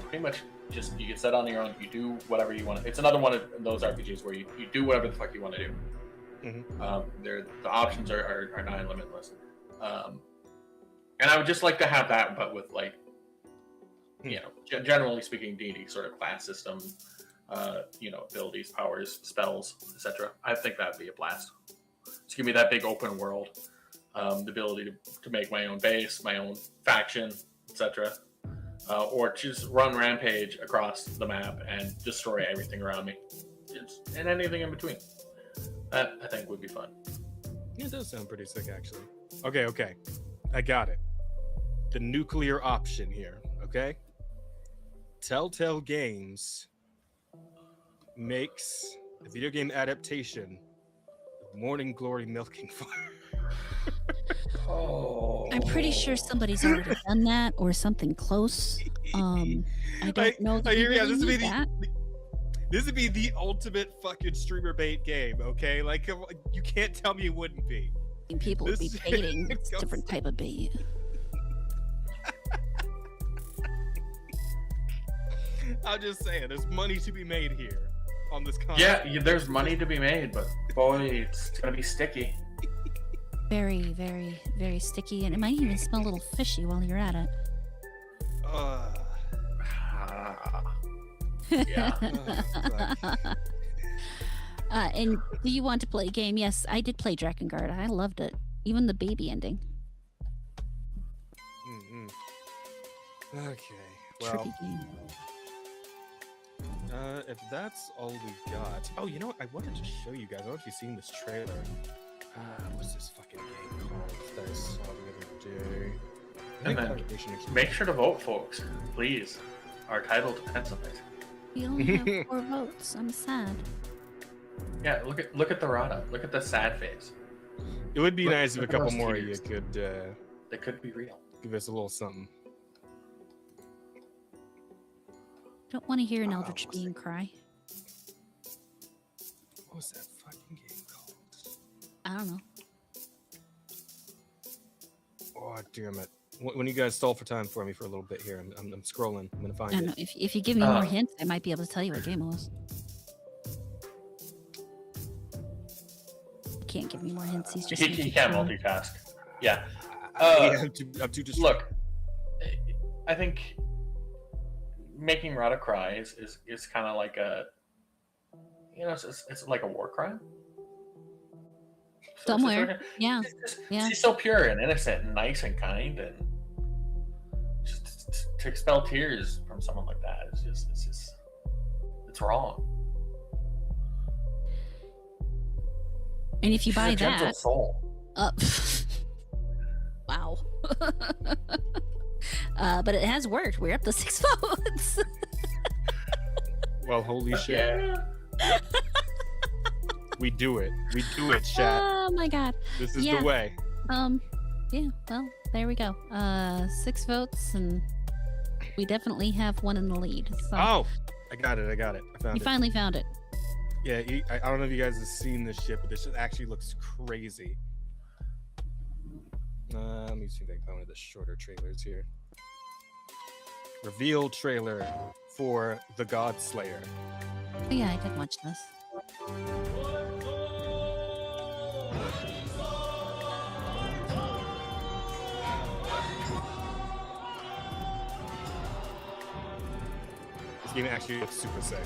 pretty much just you get set on your own. You do whatever you want. It's another one of those RPGs where you do whatever the fuck you want to do. The options are nigh limitless. And I would just like to have that, but with like, generally speaking, D&D sort of class system, abilities, powers, spells, etc. I think that'd be a blast. Just give me that big open world, the ability to make my own base, my own faction, etc. or just run rampage across the map and destroy everything around me, and anything in between. That I think would be fun. It does sound pretty sick, actually. Okay. I got it. The nuclear option here, okay? Telltale Games makes a video game adaptation of Morning Glory Milking Farm. Oh, I'm pretty sure somebody's already done that or something close. I don't know. That we really need that. This would be the ultimate fucking streamer bait game, okay? Like, you can't tell me it wouldn't be. People would be This baiting. It's a goes- different type of bait. I'm just saying, there's money to be made here on this concept. yeah, there's money to be made, but boy, it's gonna be sticky. Very, very, very sticky, and it might even smell a little fishy while you're at it. Yeah. Fuck. And do you want to play a game? Yes, I did play Drakengard. I loved it. Even the baby ending. Okay, well, Trippy game. if that's all we got, oh, you know what? I wanted to show you guys. I don't know if you've seen this trailer. What's this fucking game called that I saw the other day? I And think then Foundation Exclusive. make sure to vote, folks. Please. Our title depends on it. We only have 4 votes. I'm sad. Yeah, look at the Rada. Look at the sad face. It would be Look- nice if a look at couple those more of you tears. could They could be real. give us a little something. Don't want to hear an Oh, Eldritch what's Being that? cry. What was that fucking game called? I don't know. Oh, damn it. When you guys stall for time for me for a little bit here, I'm scrolling. I'm gonna I find don't know. it. If you give me more hints, I might be able to tell you what game it was. Can't give me more hints. He's just. He gonna keep can't going. multitask. Yeah. Yeah, I'm too distracted. Look, I think making Rada cry is kind of like a, it's like a war crime. Somewhere. Yeah. Yeah. She's so pure and innocent and nice and kind, and just to expel tears from someone like that is just it's wrong. And if you She's buy a gentle that, soul. wow. But it has worked. We're up to 6 votes. Well, holy shit. Yeah. We do it. We do it, chat. Oh my god. This is yeah. the way. Yeah, well, there we go. 6 votes, and we definitely have one in the lead. So Oh, I got it. I found you it. finally found it. Yeah, I don't know if you guys have seen this shit, but this shit actually looks crazy. Let me see if I can find one of the shorter trailers here. Reveal trailer for The God Slayer. Oh, yeah, I did watch this. This game actually looks super sick.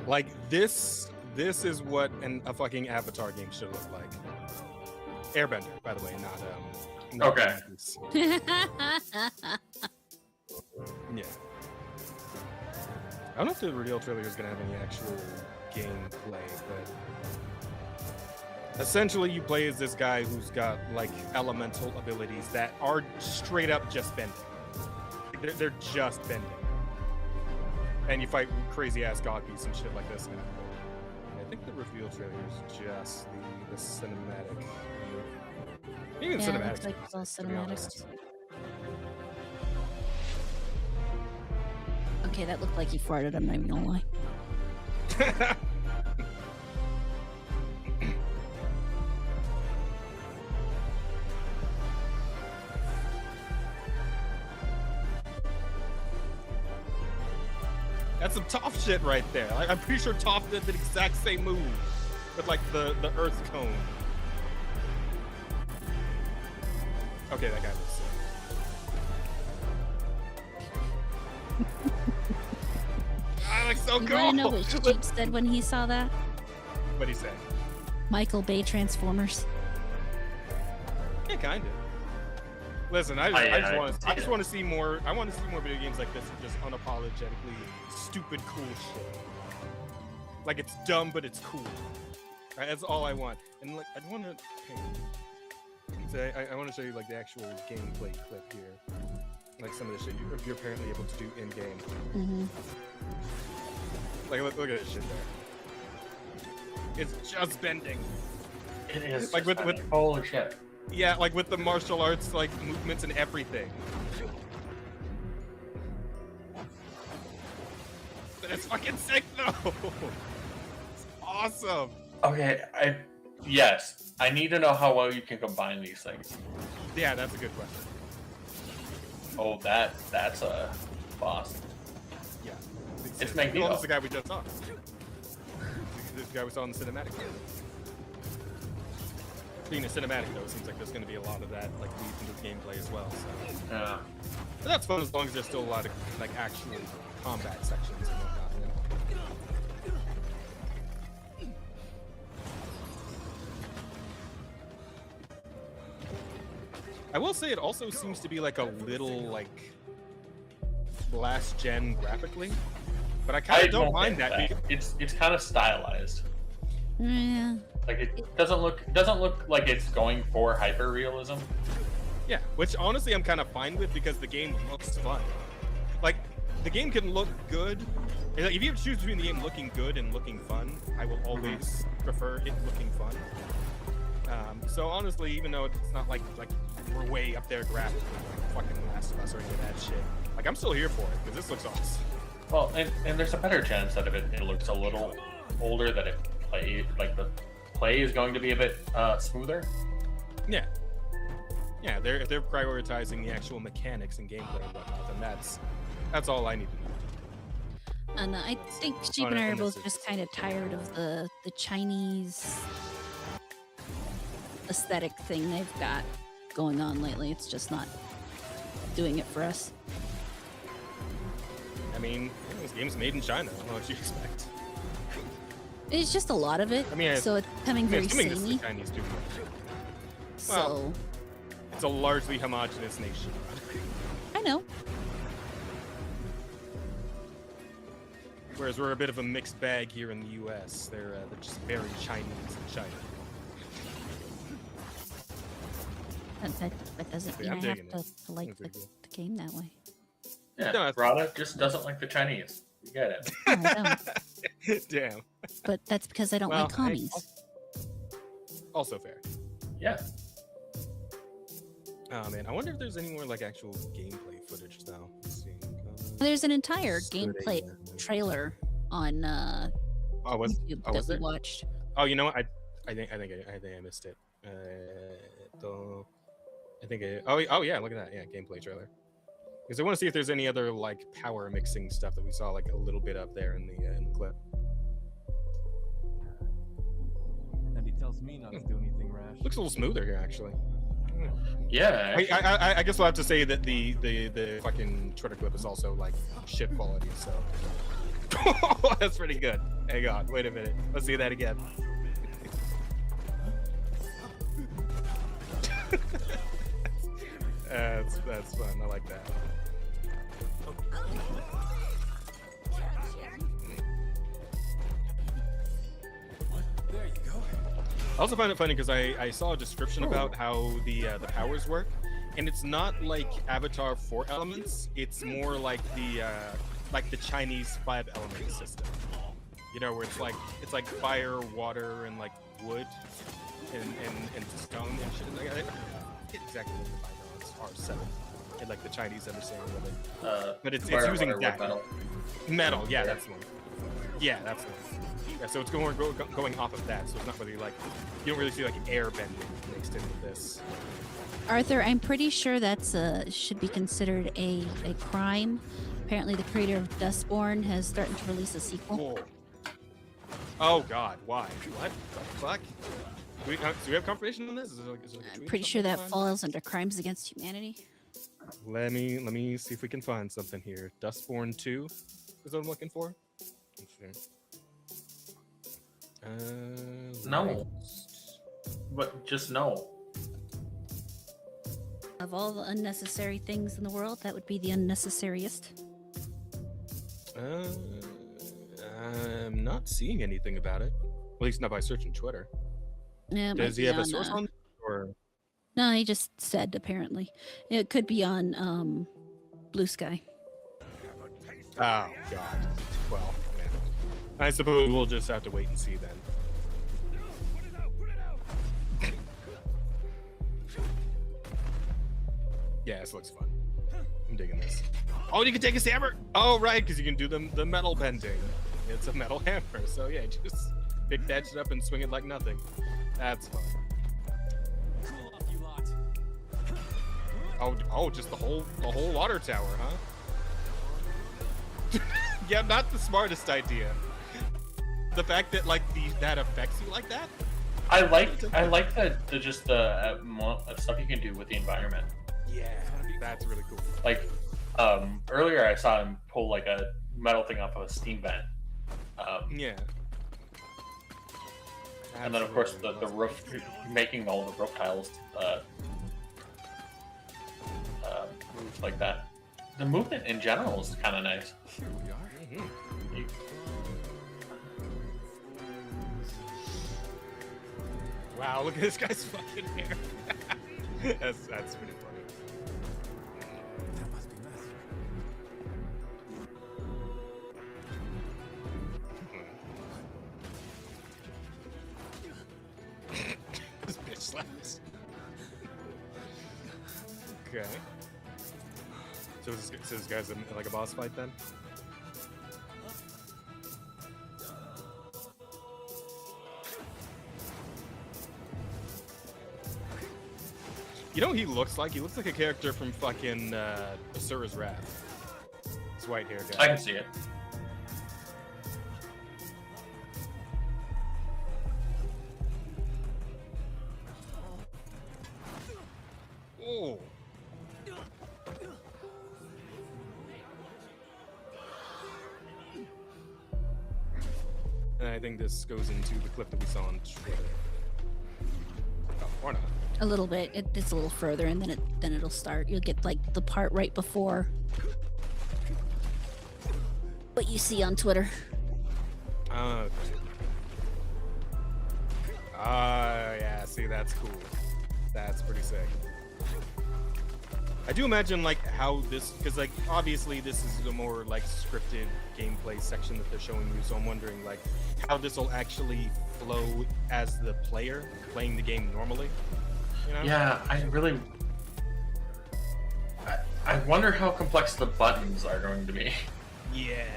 Like this is what a fucking Avatar game should look like. Airbender, by the way, not Okay. One Piece. Yeah. I don't know if the reveal trailer is gonna have any actual gameplay, but essentially you play as this guy who's got like elemental abilities that are straight up just bending. They're just bending. And you fight crazy ass god beasts and shit like this now. I think the reveal trailer is just the cinematic. Even Yeah, it cinematics. looks like it's all to be honest. cinematics. Okay, that looked like he farted. I'm not even gonna lie. That's some Toph shit right there. I'm pretty sure Toph did the exact same move with like the earth cone. Okay, that guy was sick. That looks so You cool. want to know what Sheep said when he saw that? What'd he say? Michael Bay Transformers. Yeah, kind of. Listen, I just want to see more. I want to see more video games like this, just unapologetically stupid, cool shit. Like it's dumb, but it's cool. Right? That's all I want. And like, I want to. I want to show you like the actual gameplay clip here, like some of the shit you're apparently able to do in game. Mm-hmm. Like look at this shit there. It's just bending. It is. Like with holy shit. Yeah, like with the martial arts like movements and everything. It's fucking sick though. It's awesome. Okay, yes. I need to know how well you can combine these things. Yeah, that's a good question. Oh, that's a boss. Yeah. It's Magneto. Well, that's the guy we just saw. This guy we saw in the cinematic. Being a cinematic though, it seems like there's going to be a lot of that like weaved into the gameplay as well. So. Yeah. But that's fun as long as there's still a lot of like actual combat sections and whatnot. You know? I will say it also seems to be like a little like last gen graphically, but I kind of don't mind that. It's kind of stylized. Yeah. Like it doesn't look like it's going for hyper realism. Yeah, which honestly I'm kind of fine with because the game looks fun. Like the game can look good. Like, if you have to choose between the game looking good and looking fun, I will always prefer it looking fun. So honestly, even though it's not like we're way up there graphically, like fucking Last of Us or any of that shit, like I'm still here for it because this looks awesome. Well, and there's a better chance that if it looks a little older, that it the play is going to be a bit smoother. Yeah. Yeah, if they're prioritizing the actual mechanics and gameplay and whatnot, then that's all I need to know. And I think Sheep and I are both just kind of tired of the Chinese aesthetic thing they've got going on lately. It's just not doing it for us. I mean, this game's made in China. I don't know what you expect. It's just a lot of it, I mean, so it's becoming very this is samey. the Chinese studio. So it's a largely homogenous nation. I know. Whereas we're a bit of a mixed bag here in the U.S. They're just very Chinese in China. That doesn't mean I'm I have digging to like the game that way. Yeah, No, Rada just doesn't like the Chinese. You get it. No, I don't. Damn. But that's because I don't Well, like commies. Also fair. Yeah. Oh man, I wonder if there's any more like actual gameplay footage now. Let's see. There's an entire Studio. gameplay trailer on YouTube that was we there? watched. Oh, you know what? I think I missed it. Oh yeah, look at that. Yeah, gameplay trailer. Because I want to see if there's any other like power mixing stuff that we saw like a little bit of there in the clip. And he tells me not to do anything rash. Looks a little smoother here actually. Yeah. I guess we'll have to say that the fucking Twitter clip is also like shit quality. So that's pretty good. Hang on, wait a minute. Let's see that again. That's fun. I like that. There you go. I also find it funny because I saw a description about how the powers work, and it's not like Avatar 4 elements. It's more like the Chinese 5 element system. You know, where it's like fire, water, and like wood, and stone and shit. Like, I forget exactly what the 5 elements are. 7. And like the Chinese understanding of it. But it's Fire, using water, that. metal. Metal, yeah, that's the one. Yeah, that's the one. Yeah, so it's going off of that, so it's not really like, you don't really see like air bending mixed in with this. Arthur, I'm pretty sure that's should be considered a crime. Apparently, the creator of Dustborn has threatened to release a sequel. Whoa. Oh God, why? What the fuck? Do we have confirmation on this? Is it like a I'm tweet pretty or sure that something? falls under crimes against humanity. Let me see if we can find something here. Dustborn 2 is what I'm looking for. No. But just no. Of all the unnecessary things in the world, that would be the unnecessariest. I'm not seeing anything about it. At least not by searching Twitter. Yeah, it Does might he be have a on, source on? Or No, he just said apparently. It could be on Blue Sky. oh god. Well, yeah. I suppose we'll just have to wait and see then. Yeah, this looks fun. I'm digging this. Oh, you can take his hammer. Oh, right, because you can do the metal bending. It's a metal hammer, so yeah, just pick that shit up and swing it like nothing. That's fun. Cool off, you lot. Oh, just the whole water tower, huh? Yeah, not the smartest idea. The fact that like that affects you like that. I like the stuff you can do with the environment. Yeah, that's really cool. Like earlier, I saw him pull like a metal thing off of a steam vent. Yeah. And then of course the roof, making all the roof tiles move like that. The movement in general is kind of nice. Here we are. Wow, look at this guy's fucking hair. that's pretty funny. That must be Matthew. This bitch slaps. Okay. So this guy's in like a boss fight then? You know what he looks like? He looks like a character from fucking Sorcerers Wrath. This white hair guy. I can see it. Oh. And I think this goes into the clip that we saw on Twitter. Oh, or not. A little bit. It's a little further, and then it'll start. You'll get like the part right before what you see on Twitter. Okay. Yeah, see, that's cool. That's pretty sick. I do imagine like how this, because like obviously this is the more like scripted gameplay section that they're showing you, so I'm wondering like how this will actually flow as the player playing the game normally. You know? Yeah, I wonder how complex the buttons are going to be. Yeah,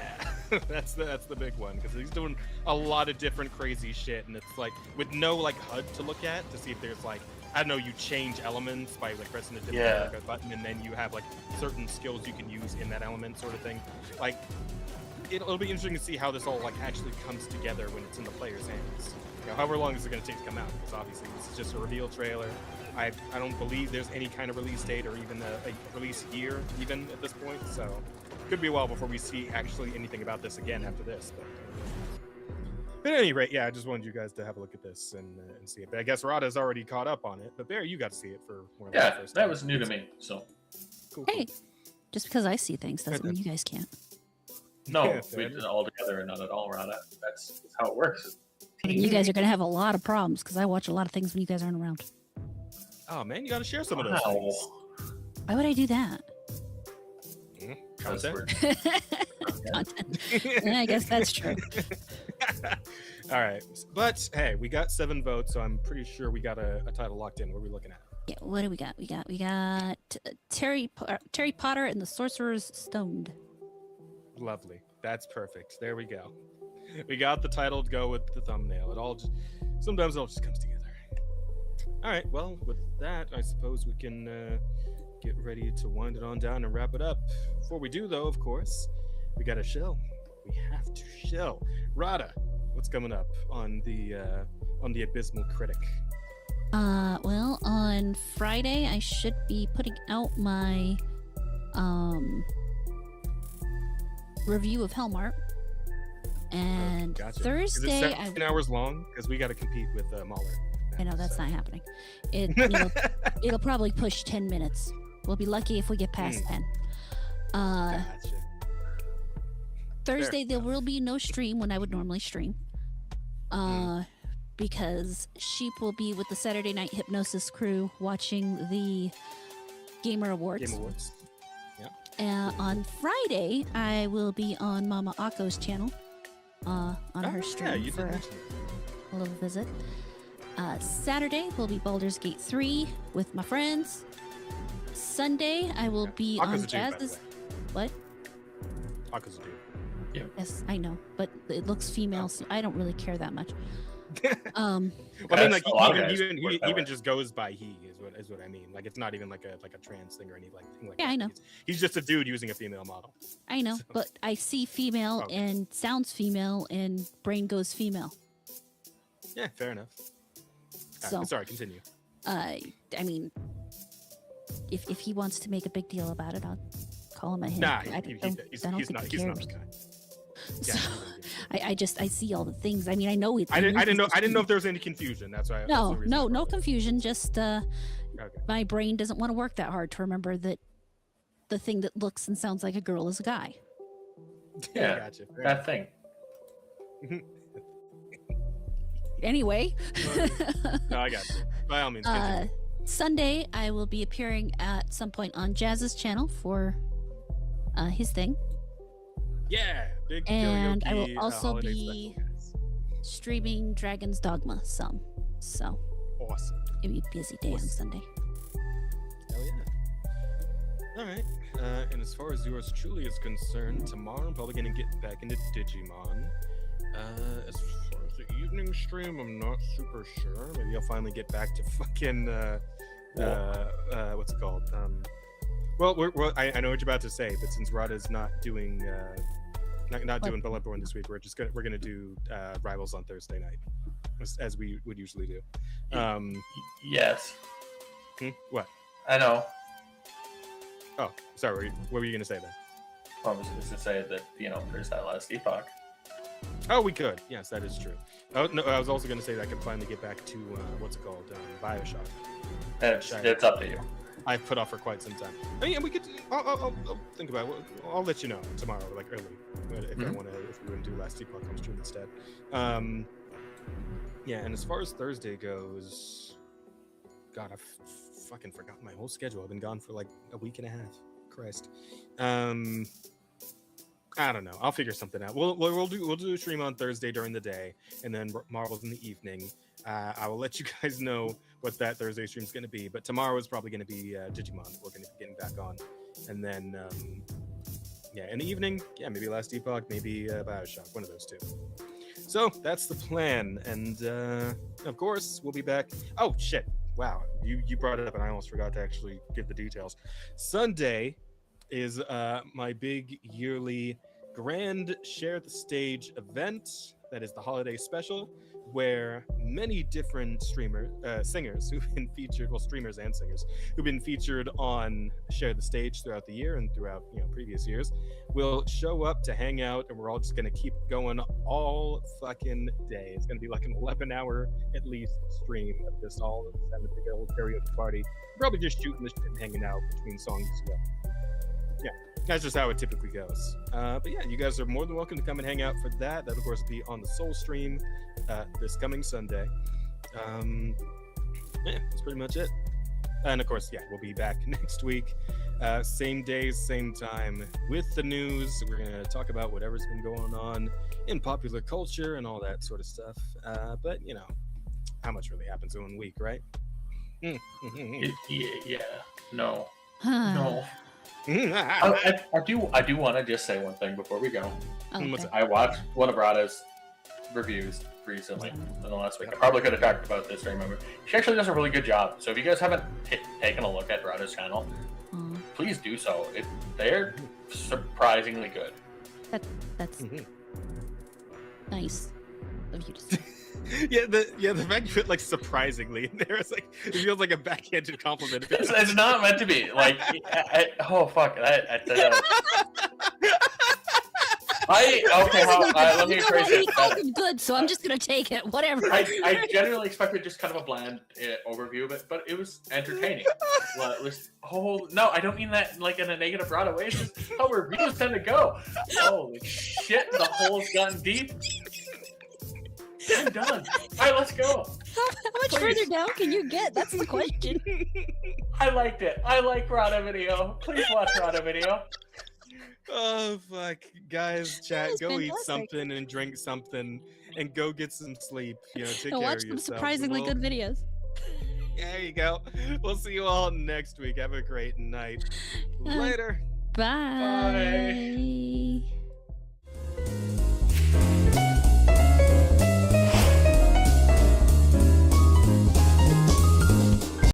that's the big one, because he's doing a lot of different crazy shit, and it's like with no like HUD to look at to see if there's like, I don't know, you change elements by like pressing a different like, a button, and then you have like certain skills you can use in that element, sort of thing. Like it'll be interesting to see how this all like actually comes together when it's in the player's hands. You know, however long is it going to take to come out? Because obviously this is just a reveal trailer. I don't believe there's any kind of release date or even a release year even at this point, so could be a while before we see actually anything about this again after this. But at any rate, yeah, I just wanted you guys to have a look at this and see it. But I guess Rada's already caught up on it. But Bear, you got to see it for one of the Yeah, first that times. was new to me. So Cool, Hey, just because I see things doesn't mean you guys can't. no, Yeah, we fair did it all together and not at all, Rada. That's how it works. You guys are gonna have a lot of problems because I watch a lot of things when you guys aren't around. Oh man, you got to share some of those Wow. things. Why would I do that? Because Content. Content. Yeah, I guess that's true. All right, but hey, we got 7 votes, so I'm pretty sure we got a title locked in. What are we looking at? Yeah, what do we got? We got Terry Potter and the Sorcerers Stoned. Lovely. That's perfect. There we go. We got the title to go with the thumbnail. Sometimes it all just comes together. All right. Well, with that, I suppose we can get ready to wind it on down and wrap it up. Before we do, though, of course, we got to shill. We have to shill. Rada, what's coming up on the Abysmal Critic? Well, on Friday I should be putting out my review of Hellmart. And Gotcha. Thursday, Is it 17 hours long? Because we got to compete with Mahler. I know that's not happening. It'll probably push 10 minutes. We'll be lucky if we get past 10. Gotcha. Thursday there will be no stream when I would normally stream. Because Sheep will be with the Saturday Night Hypnosis crew watching the Gamer Awards. Game Awards. On Friday, I will be on Mama Akko's channel on her stream you for did mention a little visit. Saturday will be Baldur's Gate 3 with my friends. Sunday, I will be Akko's on a dude, by the Jazz's. way. What? Akko's a dude. Yes, I know, but it looks female, so I don't really care that much. Well, I mean, like A lot of he guys even, work he that even way. just goes by he is what I mean. Like it's not even like a trans thing or anything like Yeah, that. I know. He's just a dude using a female model. I know, So- but I see female Okay. and sounds female and brain goes female. Yeah, fair enough. So, Sorry, continue. I mean, if he wants to make a big deal about it, I'll call him a him. Nah, I he's don't not. think He's he not cares. the guy. Yeah, So, I see all the things. I mean, I know it. I didn't know. it's I didn't know if there was any confusion. That's why. No, that's the reason no, I no brought it confusion. Just up. Okay. my brain doesn't want to work that hard to remember that the thing that looks and sounds like a girl is a guy. Yeah, Gotcha. Fair that thing. Anyway, No, I got you. By all means, continue. Sunday I will be appearing at some point on Jazz's channel for his thing. Yeah, big and I will karaoke, also holiday be- special, guys. Streaming Dragon's Dogma some. So Awesome. it'll be a busy day on Awesome. Sunday. Hell yeah. All right. And as far as yours truly is concerned, tomorrow I'm probably gonna get back into Digimon. As far as the evening stream, I'm not super sure. Maybe I'll finally get back to fucking what's it called? Well, I know what you're about to say, but since Rada's not doing not doing Bloodborne this week, we're gonna do Rivals on Thursday night, as we would usually do. Yes, What? I know. Oh, sorry. What were you gonna say then? I was just to say that there's that last epoch. Oh, we could. Yes, that is true. Oh no, I was also gonna say that I could finally get back to what's it called, BioShock. It's up to you. I've put off for quite some time. I mean, we could. I'll think about it. I'll let you know tomorrow, like early, if I want to. If we want to do last epoch on stream instead. Yeah, and as far as Thursday goes, God, I've fucking forgotten my whole schedule. I've been gone for like a week and a half. Christ. I don't know. I'll figure something out. We'll do a stream on Thursday during the day, and then Marvel's in the evening. I will let you guys know what that Thursday stream is going to be. But tomorrow is probably going to be Digimon. We're going to be getting back on, and then yeah, in the evening, yeah, maybe Last Epoch, maybe BioShock, one of those two. So that's the plan, and of course we'll be back. Oh shit! Wow, you brought it up, and I almost forgot to actually give the details. Sunday is my big yearly grand share the stage event that is the holiday special, where many different singers who've been featured, well, streamers and singers who've been featured on Share the Stage throughout the year and throughout previous years will show up to hang out, and we're all just gonna keep going all fucking day. It's gonna be like an 11-hour at least stream of just all of us having a big old karaoke party, probably just shooting the shit and hanging out between songs as well. Yeah, that's just how it typically goes. But yeah, you guys are more than welcome to come and hang out for that. That, of course, will be on the Soul stream this coming Sunday. Yeah, that's pretty much it. And of course, yeah, we'll be back next week. Same days, same time, with the news. We're going to talk about whatever's been going on in popular culture and all that sort of stuff. But, how much really happens in 1 week, right? Yeah, no. No. I do want to just say one thing before we go. What's Okay. I watched one of Rada's reviews recently in the last week. I probably could have talked about this, I remember. She actually does a really good job. So if you guys haven't taken a look at Rada's channel, please do so. They're surprisingly good. That's Mhm. nice of you to say. Yeah, the fact you put like surprisingly in there, it's like it feels like a backhanded compliment. It's not meant to be. Like, oh fuck. Okay, let me You know phrase what? He it called better. him good, so I'm just gonna take it. Whatever. I genuinely expected just kind of a bland overview of it, but it was entertaining. Well, it was, oh no, I don't mean that like in a negative route way. It's just how reviews tend to go. Holy shit, the hole's gotten deep. I'm done. Alright, let's go. How much Please. further down can you get? That's the question. I liked it. I like Rada Video. Please watch Rada Video. Oh fuck, guys, chat, was go eat fantastic. something and drink something, and go get some sleep. You know, take And care watch of some yourselves. surprisingly We'll- good videos. There you go. We'll see you all next week. Have a great night. Later. Bye.